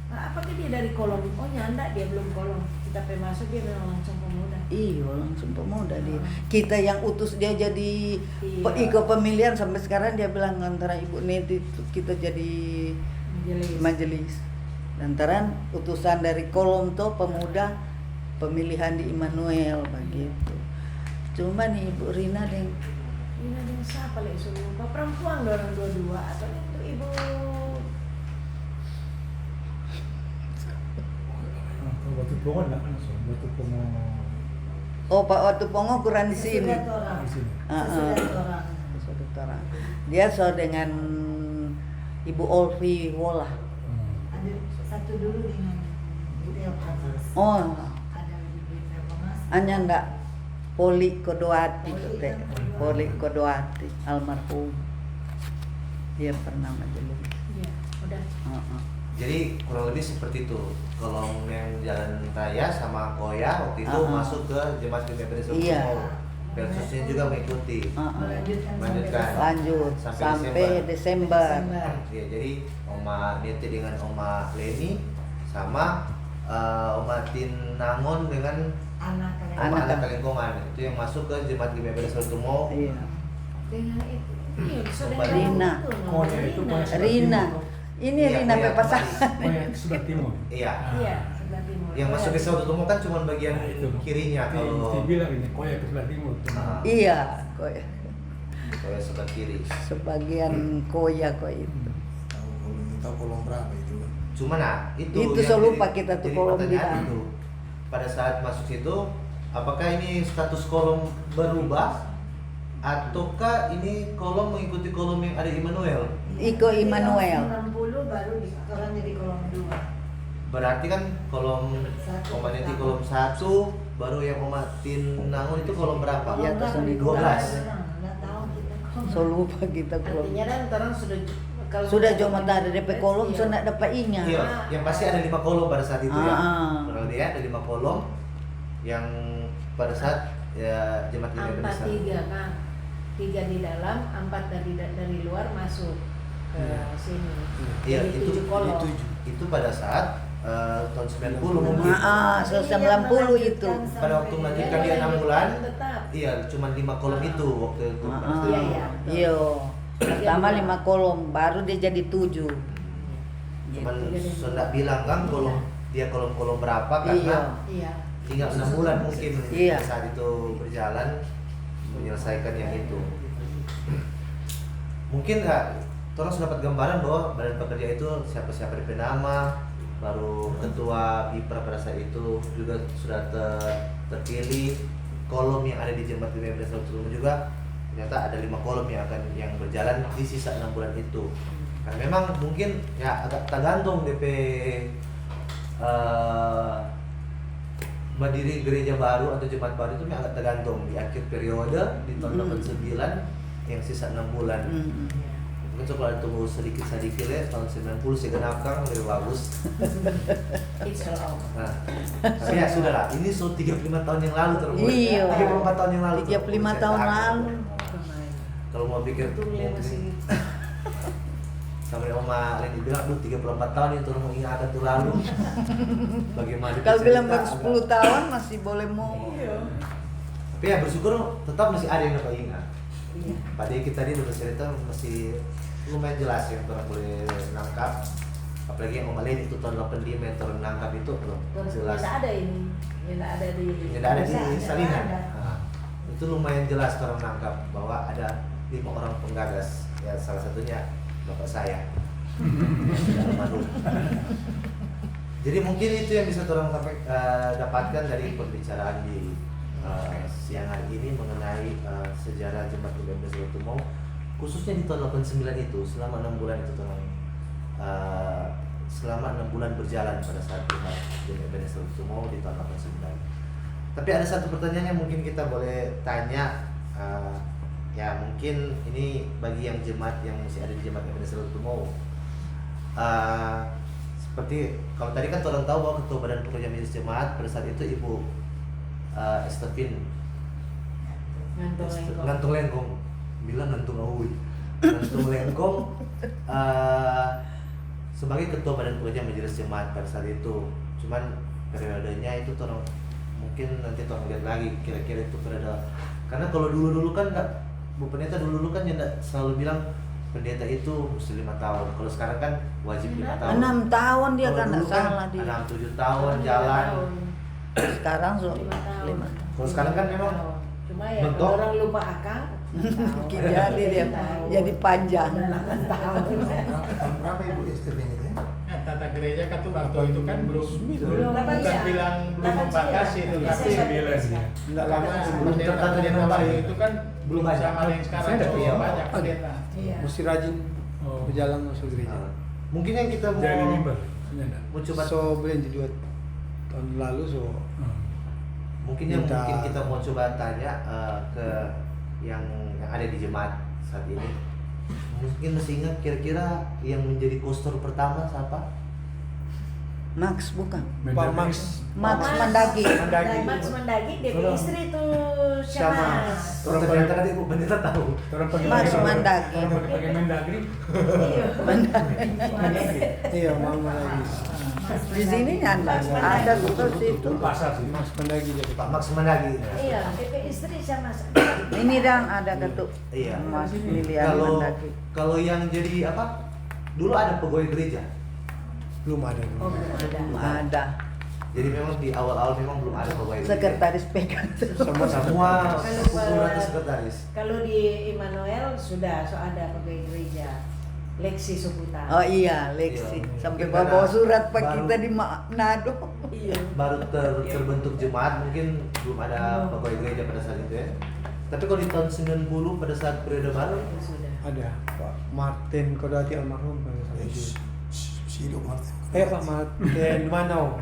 Speaker 1: Nah, apakah dia dari kolom? Oh nyanda dia belum kolom. Kita pe masuk dia memang langsung pemuda.
Speaker 5: Iya, langsung pemuda dia. Kita yang utus dia jadi
Speaker 1: Iya.
Speaker 5: ikut pemilihan sampai sekarang dia bilang antara Ibu Neti kita jadi
Speaker 1: Majelis.
Speaker 5: majelis. Lantaran utusan dari kolom tuh pemuda pemilihan di Immanuel begitu. Cuma nih Ibu Rina dan
Speaker 1: Rina yang siapa lagi suruh? Pak perempuan orang dua-dua atau itu ibu?
Speaker 7: Waktu pongo enggak langsung, waktu pongo
Speaker 5: oh Pak Watu Pongo kurang di sini.
Speaker 4: Sesudah orang.
Speaker 7: di sini.
Speaker 4: Sesudah orang.
Speaker 5: Saudara. Dia so dengan Ibu Olvi Wola.
Speaker 4: Ada satu dulu dengan Bidel Komas.
Speaker 5: Oh,
Speaker 4: Ada di Bidel Komas.
Speaker 5: hanya ndak Poli Kodoati
Speaker 4: Poli
Speaker 5: teh.
Speaker 4: kan.
Speaker 5: Poli Kodoati almarhum. Dia pernah majelis.
Speaker 1: Iya, udah.
Speaker 5: Heeh.
Speaker 2: Jadi kurang lebih seperti itu. Kolom yang Jalan Raya sama Koya waktu itu
Speaker 5: Ah.
Speaker 2: masuk ke Jemaat Gereja
Speaker 5: Iya.
Speaker 2: Versusnya juga mengikuti.
Speaker 4: Melanjutkan
Speaker 2: Lanjutkan.
Speaker 5: Lanjut
Speaker 2: Sampai
Speaker 5: sampai Desember.
Speaker 2: Ya, jadi Oma Niti dengan Oma Leni sama Oma Tinangon dengan
Speaker 4: Anak kalian.
Speaker 2: Oma
Speaker 5: Anak.
Speaker 2: Anak Lingkungan itu yang masuk ke Jemaat Gereja Sutumo.
Speaker 5: Iya.
Speaker 1: Dengan itu. Iya, saudara
Speaker 5: Rina.
Speaker 1: itu,
Speaker 7: Oh, ya, itu
Speaker 1: Rina.
Speaker 7: Koya.
Speaker 5: Rina. Ini
Speaker 2: Iya,
Speaker 5: Rina
Speaker 2: Koya
Speaker 5: Pepasan.
Speaker 7: Oh ya, itu sebelah timur.
Speaker 2: Iya.
Speaker 1: Iya, sebelah timur.
Speaker 2: Yang masuk ke Sutumo kan cuma bagian
Speaker 7: Nah, itu.
Speaker 2: kirinya kalau
Speaker 7: bilang ini Koya ke sebelah timur.
Speaker 2: Ah.
Speaker 5: Iya, kok ya.
Speaker 2: Koya sebelah kiri.
Speaker 5: Sebagian koya kok itu.
Speaker 6: Tahu kolom berapa itu?
Speaker 2: Cuma nah itu
Speaker 5: Itu
Speaker 2: yang
Speaker 5: so lupa
Speaker 2: jadi-
Speaker 5: kita tuh
Speaker 2: jadi
Speaker 5: kolom
Speaker 2: pertanyaan
Speaker 5: bilang.
Speaker 2: itu. Pada saat masuk situ apakah ini status kolom berubah ataukah ini kolom mengikuti kolom yang ada di Immanuel?
Speaker 5: Iko Immanuel.
Speaker 4: 90 baru di orang jadi kolom 2.
Speaker 2: Berarti kan kolom
Speaker 4: Satu.
Speaker 2: Komandanti kolom 1 baru yang Omatin Nangun itu kolom berapa?
Speaker 5: Iya,
Speaker 4: Kolom
Speaker 5: terus
Speaker 4: berapa di
Speaker 2: 12.
Speaker 4: Nggak tahu kita kolom.
Speaker 5: So lupa kita kolom.
Speaker 1: Artinya kan orang sudah kalau
Speaker 5: Sudah cuma ada DP kolom,
Speaker 1: Iya.
Speaker 5: so ndak dapat ingat.
Speaker 2: Iya, yang pasti ada 5 kolom pada saat itu ya.
Speaker 5: Ah.
Speaker 2: Kurang lebih ada 5 kolom yang pada saat ya jemaat Gereja
Speaker 1: empat
Speaker 2: besar.
Speaker 1: tiga kan, 3 di dalam, 4 dari luar masuk ke sini.
Speaker 2: Iya,
Speaker 1: Jadi
Speaker 2: itu
Speaker 1: 7 kolom.
Speaker 2: itu pada saat tahun 90 mungkin.
Speaker 5: So 90 itu.
Speaker 2: Pada waktu melanjutkan dia 6 bulan, iya cuma 5 kolom itu waktu itu. pada saat
Speaker 1: Iya,
Speaker 2: itu.
Speaker 1: iya.
Speaker 5: Iya. Pertama 5 kolom, baru dia jadi 7.
Speaker 2: Cuman
Speaker 1: Gitu.
Speaker 2: sudah bilang kan kolom dia kolom-kolom berapa
Speaker 5: Iya.
Speaker 2: karena
Speaker 1: Iya.
Speaker 2: tinggal 6 bulan mungkin
Speaker 5: Iya.
Speaker 2: saat itu berjalan menyelesaikan yang itu. Mungkin nggak, terus dapat gambaran bahwa badan pekerja itu siapa-siapa DP nama, baru ketua BIPRA pada saat itu juga sudah terpilih. Kolom yang ada di Jemaat Gereja Besar Sutumo juga ternyata ada 5 kolom yang berjalan di sisa 6 bulan itu. Karena memang mungkin ya agak tergantung DP berdiri gereja baru atau jemaat baru itu agak tergantung di akhir periode di tahun 89 yang sisa 6 bulan. Mungkin kalau tunggu sedikit-sedikit ya tahun 90 sih genapkan lebih bagus.
Speaker 1: Insya Allah.
Speaker 2: Nah, tapi ya sudah lah, ini so 35 tahun yang lalu terus.
Speaker 5: Iya.
Speaker 2: 34 tahun yang lalu.
Speaker 5: 35 tahun lalu.
Speaker 2: Kalau mau pikir
Speaker 1: Tunggu
Speaker 2: mungkin-
Speaker 1: masih
Speaker 2: Sampai Oma Leni bilang, 34 tahun itu orang mengingatkan tuh lalu. Bagaimana
Speaker 5: Kalau bilang
Speaker 2: cerita
Speaker 5: baru 10 tahun masih boleh mau.
Speaker 2: Tapi ya bersyukur tetap masih ada yang dapat ingat.
Speaker 1: Iya.
Speaker 2: Padahal kita tadi udah cerita masih lumayan jelas yang orang boleh nangkap. Apalagi yang Oma Leni itu tahun 85 yang orang nangkap itu belum jelas.
Speaker 1: Tidak ada ini, tidak ada di.
Speaker 2: Tidak ada di
Speaker 1: Tidak
Speaker 2: salinan.
Speaker 1: ada.
Speaker 2: Nah, itu lumayan jelas orang nangkap bahwa ada 5 orang penggagas. Ya salah satunya bapak saya. Almarhum. Jadi mungkin itu yang bisa orang dapatkan dari pembicaraan di siang hari ini mengenai sejarah Jemaat Ebenezer Tumau, khususnya di tahun 89 itu selama 6 bulan itu selama 6 bulan berjalan pada saat Jemaat Ebenezer Tumau di tahun 89. Tapi ada satu pertanyaan yang mungkin kita boleh tanya, ya mungkin ini bagi yang jemaat yang masih ada di Jemaat Ebenezer Tumau. Seperti kalau tadi kan orang tahu bahwa Ketua Badan Pekerja Majelis Jemaat pada saat itu Ibu Estefin Ngantung Lengkong, bilang Ngantung Awi, Ngantung Lengkong sebagai Ketua Badan Pekerja Majelis Jemaat pada saat itu. Cuman periodenya itu orang mungkin nanti orang lihat lagi kira-kira itu periode. Karena kalau dulu kan Bu Pendeta dulu kan selalu bilang pendeta itu mesti 5 tahun. Kalau sekarang kan wajib 5 tahun.
Speaker 5: 6 tahun dia
Speaker 2: Kalau
Speaker 5: kan
Speaker 2: dulu
Speaker 5: nggak salah dia.
Speaker 2: 6-7 tahun jalan.
Speaker 5: Sekarang so
Speaker 1: 5 tahun.
Speaker 5: 5.
Speaker 2: Kalau sekarang kan memang
Speaker 1: Cuma ya
Speaker 2: bentuk.
Speaker 1: kalau orang lupa akal.
Speaker 5: Jadi dia jadi panjang.
Speaker 6: Tahun berapa Ibu Estefin itu?
Speaker 3: Tata gereja kan tuh waktu itu kan belum
Speaker 1: Delapan
Speaker 3: bukan
Speaker 1: ya.
Speaker 3: bilang belum
Speaker 1: Delapan
Speaker 3: membatasi itu,
Speaker 1: sembilan.
Speaker 3: tapi
Speaker 1: Iya,
Speaker 3: tidak lama
Speaker 2: Belum tertata dengan baik.
Speaker 3: itu kan belum
Speaker 2: Banyak.
Speaker 3: sama yang sekarang.
Speaker 7: Saya ada
Speaker 3: Cukup
Speaker 2: iya.
Speaker 3: banyak pendeta.
Speaker 1: Iya.
Speaker 8: Mesti rajin
Speaker 7: Oh.
Speaker 8: berjalan masuk gereja.
Speaker 2: Mungkin yang kita mau
Speaker 7: Jadi mimbar. Ternyata.
Speaker 2: mau coba
Speaker 8: So belian di 2 tahun lalu so
Speaker 2: mungkin yang
Speaker 8: Minta-
Speaker 2: mungkin kita mau coba tanya ke yang ada di jemaat saat ini. Mungkin masih ingat kira-kira yang menjadi kostor pertama siapa?
Speaker 5: Max bukan.
Speaker 8: Pak Max.
Speaker 5: Max Mandagi.
Speaker 8: Mandagi.
Speaker 1: Max Mandagi, dia
Speaker 7: Orang-
Speaker 1: istri itu
Speaker 8: Sama.
Speaker 1: siapa?
Speaker 2: Oh, ternyata kan Ibu Pendeta tahu.
Speaker 7: Orang pakai
Speaker 5: Mas Mandagi.
Speaker 7: Orang pakai Mendagri.
Speaker 8: Iya, mama lagi.
Speaker 5: Di sini ada seperti itu.
Speaker 7: Pasar sih.
Speaker 8: Mas Pendagi jadi
Speaker 2: Pak Max Mendagi.
Speaker 1: Iya, dia istri sama.
Speaker 5: Ini dan ada ketuk.
Speaker 2: Iya.
Speaker 5: Mas Lilian
Speaker 2: Kalau
Speaker 5: Mandagi.
Speaker 2: kalau yang jadi apa? Dulu ada pegawai gereja.
Speaker 8: belum ada.
Speaker 1: Oh, belum ada.
Speaker 5: Ada.
Speaker 2: Jadi memang di awal-awal memang belum ada pegawai gereja.
Speaker 5: Sekretaris pegang.
Speaker 2: Semua
Speaker 1: Kalau
Speaker 2: kumpulan
Speaker 1: Pak-
Speaker 2: sekretaris.
Speaker 1: Kalau di Immanuel sudah ada pegawai gereja. Leksi Suputa.
Speaker 5: Oh iya, Lexi.
Speaker 2: Iya.
Speaker 5: Sampai
Speaker 2: Mungkin
Speaker 5: bawa
Speaker 2: karena
Speaker 5: surat pak
Speaker 2: baru-
Speaker 5: kita di Manado.
Speaker 1: Iya.
Speaker 2: Baru terbentuk jemaat, mungkin belum ada pegawai gereja pada saat itu ya. Tapi kalau di tahun 90 pada saat periode baru
Speaker 1: Sudah.
Speaker 8: Ada Pak Martin Kodati almarhum pada saat itu.
Speaker 6: Sido Martin.
Speaker 8: Pak Martin Manau.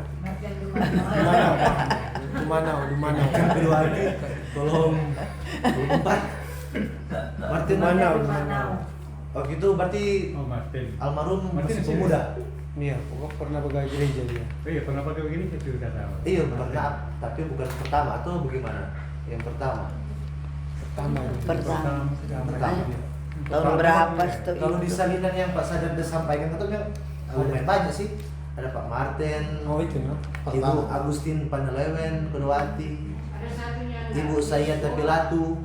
Speaker 8: Di Manau.
Speaker 2: kedua ini tolong 4 Martin
Speaker 8: Manau.
Speaker 2: Oh gitu berarti
Speaker 7: Oh, Martin.
Speaker 2: almarhum
Speaker 7: Martin
Speaker 2: masih
Speaker 7: masih
Speaker 2: pemuda.
Speaker 8: Iya, pokok pernah pegawai gereja dia.
Speaker 7: Oh iya, pernah pakai begini kecil kata.
Speaker 2: Iya pernah, tapi bukan pertama atau bagaimana? Yang pertama.
Speaker 8: Pertama itu.
Speaker 5: Pertama.
Speaker 2: Pertama.
Speaker 5: Tahun berapa itu?
Speaker 2: Kalau di salinan yang Pak Sadar sudah sampaikan itu memang lumayan banyak sih. Ada Pak Martin,
Speaker 8: Oh itu no.
Speaker 2: Ibu Agustin Panelewen, Kedawati, Ibu Sayata Pilatu,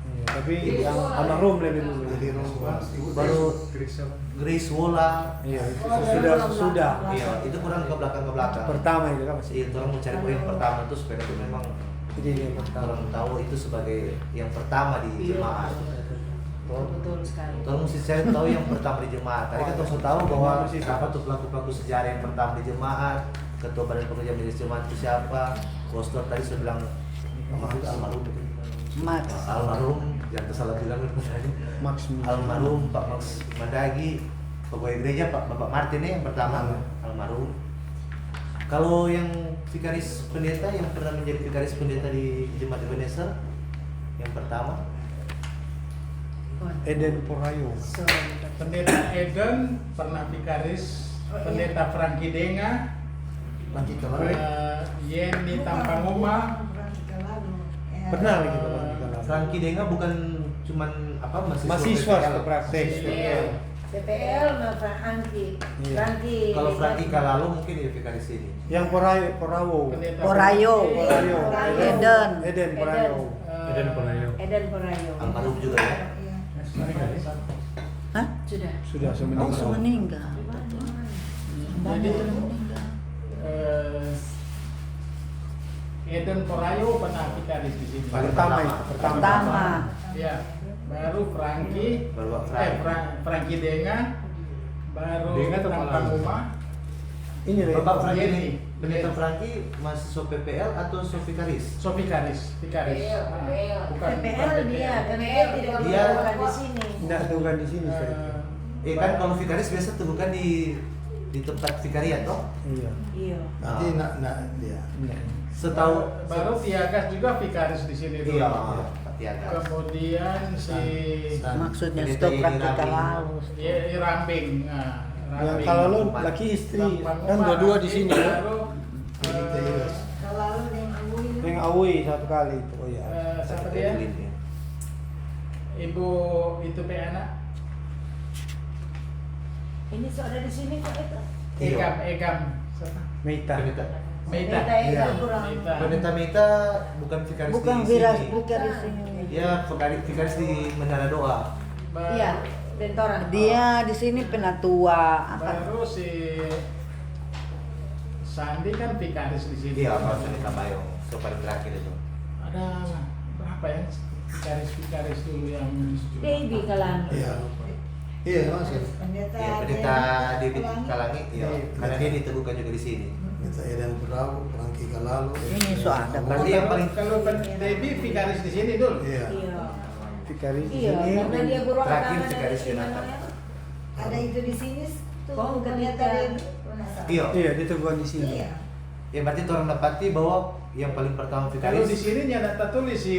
Speaker 8: Iya, tapi yang almarhum lebih dulu.
Speaker 2: baru
Speaker 7: Chris apa?
Speaker 2: Grace Wola.
Speaker 8: Iya, itu sudah.
Speaker 2: Iya, itu kurang ke belakang.
Speaker 8: Pertama itu kan masih.
Speaker 2: Iya, orang mencari poin pertama itu supaya itu memang
Speaker 8: Jadi dia pertama.
Speaker 2: orang tahu itu sebagai yang pertama di jemaat.
Speaker 1: Betul sekali.
Speaker 2: Orang mesti cari tahu yang pertama di jemaat. Tadi kan orang tahu bahwa siapa tuh pelaku-pelaku sejarah yang pertama di jemaat, ketua badan pekerja majelis jemaat itu siapa, kostor tadi saya bilang almarhum,
Speaker 5: Max.
Speaker 2: almarhum, jangan salah bilang itu tadi.
Speaker 8: Max.
Speaker 2: Almarhum Pak Max Mandagi, pegawai gereja Pak Bapak Martin yang pertama almarhum. Kalau yang vikaris pendeta yang pernah menjadi vikaris pendeta di Jemaat Ebenezer yang pertama
Speaker 8: Eden Porayo.
Speaker 3: Pendeta Eden pernah vikaris, pendeta Frankie Denga,
Speaker 6: Lanjut ke lalu.
Speaker 3: Yeni Tampanguma,
Speaker 8: Pernah lagi kalau kita lalu.
Speaker 2: Frankie Denga bukan cuman apa
Speaker 8: Mahasiswa
Speaker 2: PPL.
Speaker 8: praktek.
Speaker 3: iya,
Speaker 1: PPL sama Franky.
Speaker 8: Iya.
Speaker 1: Franky.
Speaker 2: Kalau Franky Kalalo mungkin ya vikaris ini.
Speaker 8: Yang Porawo.
Speaker 3: Pendeta
Speaker 5: Porayo.
Speaker 8: Porayo.
Speaker 5: Eden.
Speaker 8: Eden Porayo.
Speaker 7: Eden Porayo.
Speaker 1: Eden Porayo.
Speaker 2: Almarhum juga ya.
Speaker 4: Iya.
Speaker 5: Hah?
Speaker 1: Sudah.
Speaker 8: Sudah
Speaker 5: Oh,
Speaker 8: semeninggal.
Speaker 5: meninggal.
Speaker 3: Jadi
Speaker 5: Meninggal.
Speaker 3: Eden Porayo pernah vikaris di sini.
Speaker 2: Paling
Speaker 8: Pertama
Speaker 2: pertama.
Speaker 8: itu, pertama.
Speaker 5: Pertama.
Speaker 3: Ya, baru Franky,
Speaker 2: Baru Franky.
Speaker 3: Franky Denga, baru
Speaker 7: Denga atau
Speaker 3: Tampang
Speaker 7: Malang?
Speaker 3: Uma.
Speaker 8: Ini nih.
Speaker 2: Bapak Franky
Speaker 3: Yeni.
Speaker 2: ini, pendeta Franky mahasiswa PPL atau vikaris?
Speaker 3: So vikaris.
Speaker 1: PPL.
Speaker 3: Bukan
Speaker 1: PPL dia, karena dia tidak
Speaker 2: Dia-
Speaker 1: bukan di sini.
Speaker 8: Enggak bukan di sini saya.
Speaker 2: Kan kalau vikaris biasa teguhkan di tempat vikariat toh.
Speaker 8: Iya.
Speaker 1: Iya.
Speaker 6: Nanti nak dia.
Speaker 8: Enggak.
Speaker 2: Setahu
Speaker 3: baru Tiagas juga vikaris di sini dulu.
Speaker 2: iya, Pak Tiaga.
Speaker 3: Kemudian si
Speaker 5: Maksudnya
Speaker 2: Pendeta
Speaker 5: stok
Speaker 2: ini
Speaker 5: praktika
Speaker 2: Rambing.
Speaker 5: lalu.
Speaker 3: Rambing. Nah,
Speaker 8: Yang
Speaker 3: Rambing.
Speaker 8: kalau lo laki istri
Speaker 3: Tampang
Speaker 8: kan
Speaker 3: Uma,
Speaker 8: dua-dua di sini ya.
Speaker 3: Baru
Speaker 4: Kalau yang Awi
Speaker 8: Yang Awi satu kali itu. Oh ya.
Speaker 3: siapa dia?
Speaker 2: Evelyn, ya.
Speaker 3: Ibu itu pe anak
Speaker 1: Ini sudah di sini kok itu.
Speaker 2: Iya.
Speaker 3: Egam siapa?
Speaker 8: Meita.
Speaker 2: Pendeta.
Speaker 3: Meita.
Speaker 8: Iya.
Speaker 1: kurang.
Speaker 3: Meita.
Speaker 2: Pendeta Meta bukan vikaris
Speaker 5: Bukan
Speaker 2: di
Speaker 5: viras,
Speaker 2: sini.
Speaker 5: bukan di sini.
Speaker 2: Dia vikaris di Menara Doa.
Speaker 1: Iya, Bentoran.
Speaker 5: Dia di sini penatua. Apa?
Speaker 3: Baru si Sandi kan vikaris di sini.
Speaker 2: Iya, Pak Pendeta Bayong. So paling terakhir itu.
Speaker 3: Ada berapa ya vikaris dulu yang
Speaker 1: Baby kalang.
Speaker 6: Iya. Iya, masih.
Speaker 4: pendeta.
Speaker 2: Iya, pendeta David Kalangi. Iya,
Speaker 6: Iya.
Speaker 2: karena dia diteguhkan juga di sini.
Speaker 6: Kita Eden Porawo, Franky Kalalo.
Speaker 5: Ini so ada.
Speaker 2: Berarti yang paling
Speaker 3: kalau Debbie vikaris di sini dulu.
Speaker 6: Iya.
Speaker 1: Iya.
Speaker 8: Vikaris di
Speaker 1: Iya,
Speaker 8: sini.
Speaker 1: karena dia guru
Speaker 2: Terakhir
Speaker 1: agama
Speaker 2: vikaris
Speaker 1: dari
Speaker 2: Yonatan.
Speaker 1: Immanuel.
Speaker 4: Ada itu di sini tuh.
Speaker 1: Oh,
Speaker 4: pendeta
Speaker 1: ketika-
Speaker 4: Debbie.
Speaker 2: Iya.
Speaker 8: Iya, dia teguhan di sini.
Speaker 4: Iya.
Speaker 2: Ya berarti orang dapati bahwa yang paling pertama
Speaker 3: Kalau di
Speaker 2: vikaris
Speaker 3: sini nyata tulis si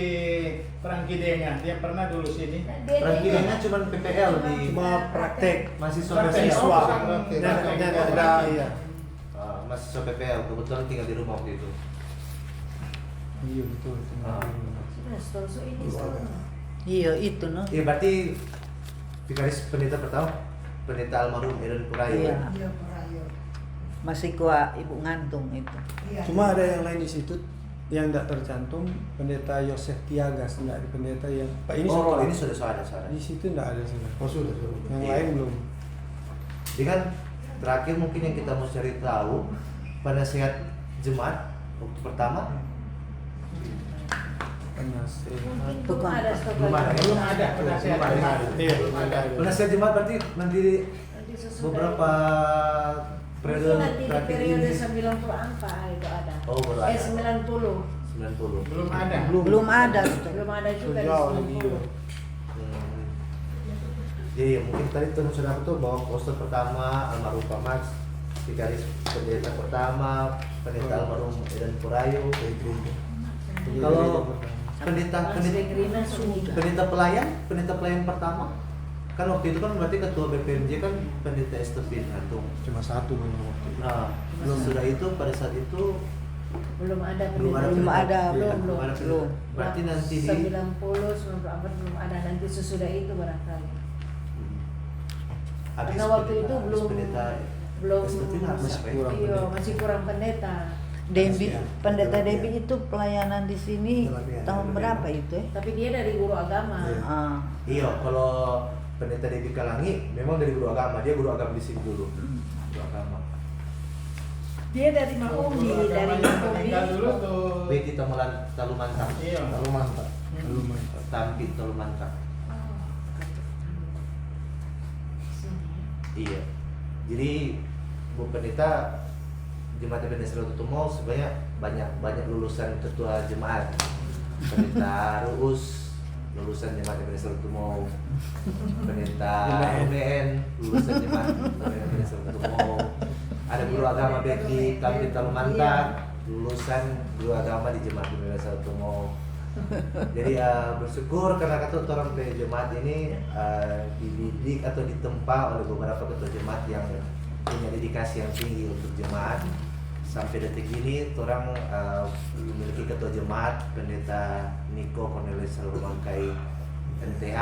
Speaker 3: Franky Denga, dia pernah dulu sini.
Speaker 2: Franky cuma PPL di
Speaker 8: Cuma praktek.
Speaker 2: mahasiswa
Speaker 3: Praktek.
Speaker 2: PPL.
Speaker 8: Siswa.
Speaker 3: Praktek.
Speaker 8: Dan ada iya.
Speaker 2: Mahasiswa PPL kebetulan tinggal di rumah waktu itu.
Speaker 8: Iya betul.
Speaker 2: Ah.
Speaker 1: Sudah, setelah ini
Speaker 6: Guru
Speaker 1: setelah.
Speaker 6: agama.
Speaker 5: Iya itu no.
Speaker 2: Ya berarti vikaris pendeta pertama pendeta almarhum Eden Porayo.
Speaker 5: Iya.
Speaker 4: Iya, Porayo.
Speaker 5: Masih kuat ibu ngantung itu.
Speaker 4: Iya.
Speaker 8: Cuma ada yang lain di situ yang tidak tercantum, pendeta Yosef Tiagas, enggak di pendeta yang Pak ini
Speaker 2: Oh,
Speaker 8: sekolah.
Speaker 2: ini sudah ada.
Speaker 8: Di situ enggak ada sudah.
Speaker 6: Oh, sudah.
Speaker 8: Yang
Speaker 2: Iya.
Speaker 8: lain belum.
Speaker 2: Jadi kan terakhir mungkin yang kita mau cari tahu penasehat jemaat waktu pertama
Speaker 8: Penasehat.
Speaker 1: Mungkin belum ada stok
Speaker 2: Belum ada,
Speaker 1: lagi.
Speaker 3: Belum ada penasehat.
Speaker 2: Belum ada.
Speaker 8: Iya,
Speaker 2: penasehat jemaat berarti nanti
Speaker 1: Nanti sesudah
Speaker 2: beberapa periode
Speaker 1: mungkin nanti di
Speaker 2: terakhir
Speaker 1: periode
Speaker 2: ini.
Speaker 1: 94 itu ada.
Speaker 2: Oh, baru ada.
Speaker 1: 90.
Speaker 2: 90.
Speaker 3: Belum ada.
Speaker 5: Belum ada.
Speaker 1: Belum ada juga di
Speaker 8: Sejauh lagi.
Speaker 1: 90.
Speaker 2: Hmm. Jadi mungkin tadi teman sudah betul bahwa poster pertama almarhum Pak Max, vikaris pendeta pertama pendeta almarhum Eden Porayo. Kalau pendeta
Speaker 1: Mas Regrina sudah.
Speaker 2: pendeta pelayan pertama kan waktu itu kan berarti ketua BPMJ kan pendeta Estefin Antung.
Speaker 8: Cuma satu memang waktu itu.
Speaker 2: Nah, sudah itu pada saat itu
Speaker 1: Belum ada
Speaker 2: belum ada
Speaker 5: Belum
Speaker 2: pendeta.
Speaker 5: ada,
Speaker 2: Iya,
Speaker 1: belum.
Speaker 2: belum. Berarti nanti di
Speaker 1: 90, 94 belum ada, nanti sesudah itu barangkali.
Speaker 2: habis
Speaker 1: Karena waktu
Speaker 2: pendeta-
Speaker 1: itu
Speaker 2: habis
Speaker 1: belum
Speaker 2: pendeta Estefin habis
Speaker 8: masih
Speaker 2: apa ya?
Speaker 8: kurang.
Speaker 1: Iya, masih kurang pendeta.
Speaker 5: Debbie,
Speaker 6: Iya.
Speaker 5: pendeta
Speaker 6: Iya.
Speaker 5: Debbie itu pelayanan di sini
Speaker 6: Iya.
Speaker 5: tahun berapa itu ya?
Speaker 1: Tapi dia dari guru agama.
Speaker 6: Iya.
Speaker 5: Ah,
Speaker 2: Iya, kalau pendeta Debbie Kalangi memang dari guru agama, dia guru agama di sini dulu. Guru agama.
Speaker 1: Dia dari Maumbi, dari Maumbi.
Speaker 3: Meninggal dulu tuh.
Speaker 2: Beki Talumantang.
Speaker 3: Iya.
Speaker 6: Lalu mantap.
Speaker 8: Belum mantap.
Speaker 2: Tampi Talumantang. Iya. Jadi Bu Pendeta Jemaat Ebenezer Tutumo sebenarnya banyak lulusan ketua jemaat. Pendeta Ruus lulusan Jemaat Ebenezer Tutumo. Pendeta UMN lulusan Jemaat Ebenezer Tutumo. Ada guru agama Beki Tampi Talumantang lulusan guru agama di Jemaat Ebenezer Tutumo. Jadi bersyukur karena kata orang jemaat ini dididik atau ditempa oleh beberapa ketua jemaat yang punya dedikasi yang tinggi untuk jemaat. Sampai detik ini orang memiliki ketua jemaat pendeta Niko Cornelius Salomangkai NTH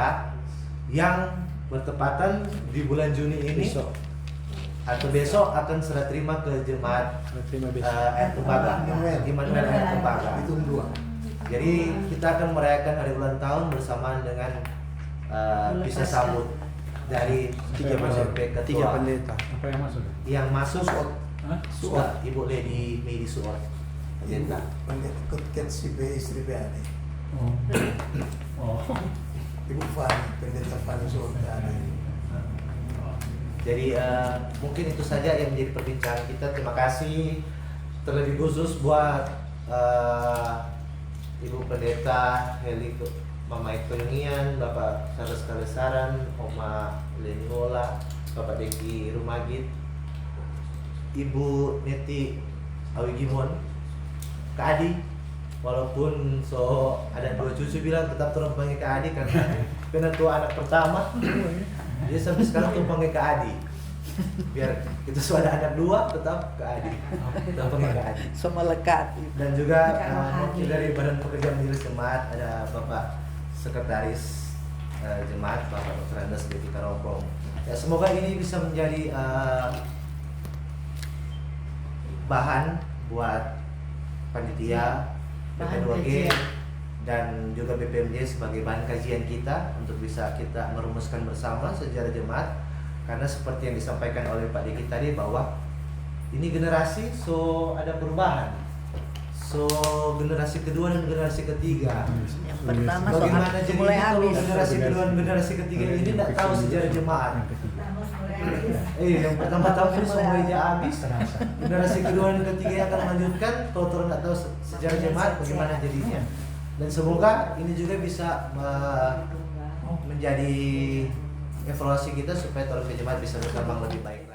Speaker 2: yang bertepatan di bulan Juni ini
Speaker 8: Besok.
Speaker 2: atau besok akan serah terima ke jemaat
Speaker 8: Terima besok.
Speaker 2: Air Tembaga, Immanuel Air Tembaga.
Speaker 6: Itu dua.
Speaker 2: Jadi kita akan merayakan hari ulang tahun bersamaan dengan bisa sambut dari
Speaker 8: Tiga
Speaker 2: SMP
Speaker 8: pendeta.
Speaker 2: ketua
Speaker 7: Apa yang masuk?
Speaker 2: yang masuk
Speaker 7: Hah?
Speaker 2: sudah Ibu Lady Medi Suot pendeta.
Speaker 6: Ketket si istri PAD.
Speaker 7: Oh. Oh.
Speaker 6: Ibu Fani, pendeta Fani Sultan.
Speaker 2: Jadi mungkin itu saja yang menjadi perbincangan kita. Terima kasih terlebih khusus buat Ibu Pendeta Heli Mama Eko Yungian, Bapak Charles Kalesaran, Oma Leniola, Bapak Deki Rumagit, Ibu Neti Awigimon, Kak Adi. Walaupun ada 2 cucu bilang tetap turun panggil Kak Adi karena tua anak pertama. Dia sampai sekarang tuh panggil Kak Adi. Biar kita ada anak 2 tetap Kak Adi. Tetap panggil Kak Adi.
Speaker 5: Semua lekat.
Speaker 2: Dan juga mungkin dari Badan Pekerja Majelis Jemaat ada Bapak Sekretaris Jemaat Bapak Dr. Andes Devi Karompong. Ya, semoga ini bisa menjadi bahan buat panitia BP2G dan juga BPMJ sebagai bahan kajian kita untuk bisa kita merumuskan bersama sejarah jemaat. Karena seperti yang disampaikan oleh Pak Diki tadi bahwa ini generasi ada perubahan. Generasi kedua dan generasi ketiga.
Speaker 5: Yang pertama
Speaker 2: Bagaimana
Speaker 5: soal
Speaker 2: jadi
Speaker 5: mulai
Speaker 2: kalau
Speaker 5: habis.
Speaker 2: generasi kedua dan generasi ketiga ini tidak tahu sejarah jemaat. Yang pertama tahu ini semuanya habis. Generasi kedua dan ketiga yang akan melanjutkan kalau terus tidak tahu sejarah jemaat bagaimana jadinya. Dan semoga ini juga bisa menjadi evaluasi kita supaya tahun jemaat bisa berkembang lebih baik.